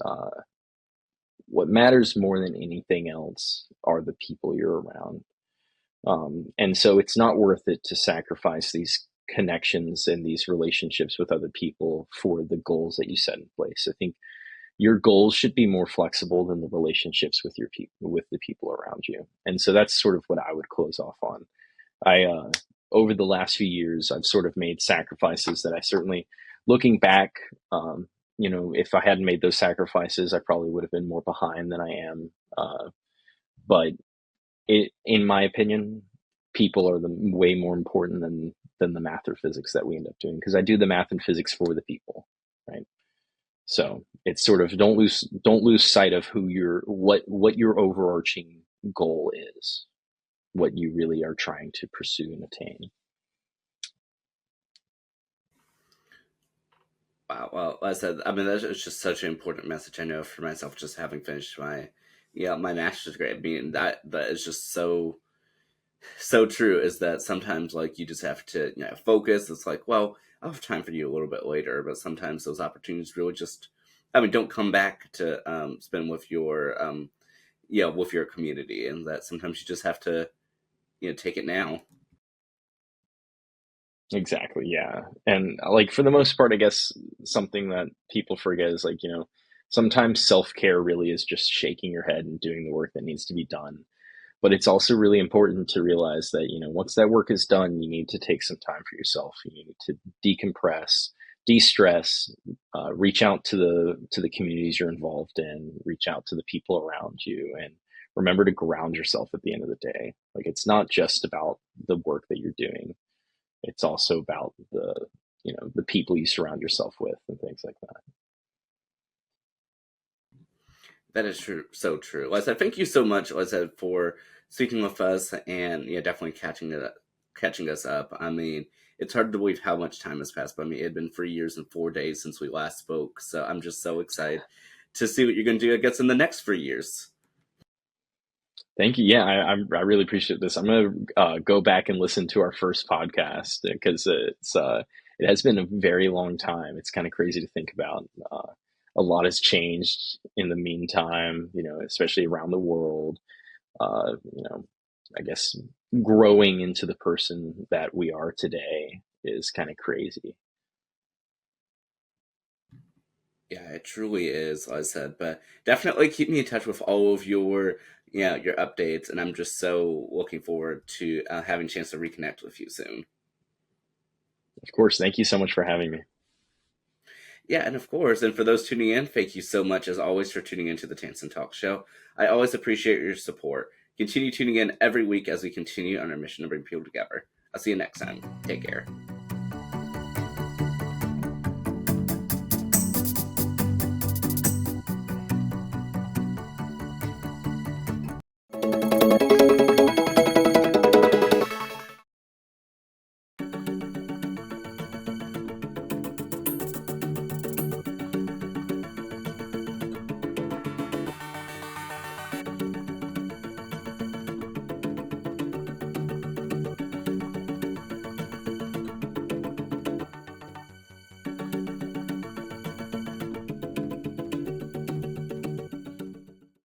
what matters more than anything else are the people you're around. And so it's not worth it to sacrifice these connections and these relationships with other people for the goals that you set in place. I think your goals should be more flexible than the relationships with with the people around you. And so that's sort of what I would close off on. I Over the last few years, I've sort of made sacrifices that I certainly, looking back, if I hadn't made those sacrifices, I probably would have been more behind than I am. But in my opinion, people are way more important than the math or physics that we end up doing, because I do the math and physics for the people, right? So it's sort of don't lose sight of who what your overarching goal is, what you really are trying to pursue and attain. Wow. Well, like I said, I mean, that's it's just such an important message. I know for myself, just having finished my master's degree. I mean, that is just so true. Is that sometimes like you just have to focus. It's like, well, I'll have time for you a little bit later, but sometimes those opportunities really just, I mean, don't come back to spend with your with your community, and that sometimes you just have to take it now. Exactly, yeah. And like for the most part, I guess something that people forget is like, sometimes self-care really is just shaking your head and doing the work that needs to be done. But it's also really important to realize that, once that work is done, you need to take some time for yourself. You need to decompress, de-stress, reach out to the communities you're involved in, reach out to the people around you, and remember to ground yourself at the end of the day. Like it's not just about the work that you're doing. It's also about the people you surround yourself with and things like that. That is true, so true. Like I said, thank you so much, like I said, for speaking with us and definitely catching us up. I mean, it's hard to believe how much time has passed. But I mean, it had been 3 years and 4 days since we last spoke. So I'm just so excited to see what you're going to do, I guess, in the next 3 years. Thank you. Yeah, I really appreciate this. I'm gonna go back and listen to our first podcast because it has been a very long time. It's kind of crazy to think about. A lot has changed in the meantime, especially around the world. I guess growing into the person that we are today is kind of crazy. Yeah, it truly is, like I said. But definitely keep me in touch with all of your updates. And I'm just so looking forward to having a chance to reconnect with you soon. Of course, thank you so much for having me. Yeah, and of course, and for those tuning in, thank you so much as always for tuning into the Tansson Talk Show. I always appreciate your support. Continue tuning in every week as we continue on our mission to bring people together. I'll see you next time. Take care.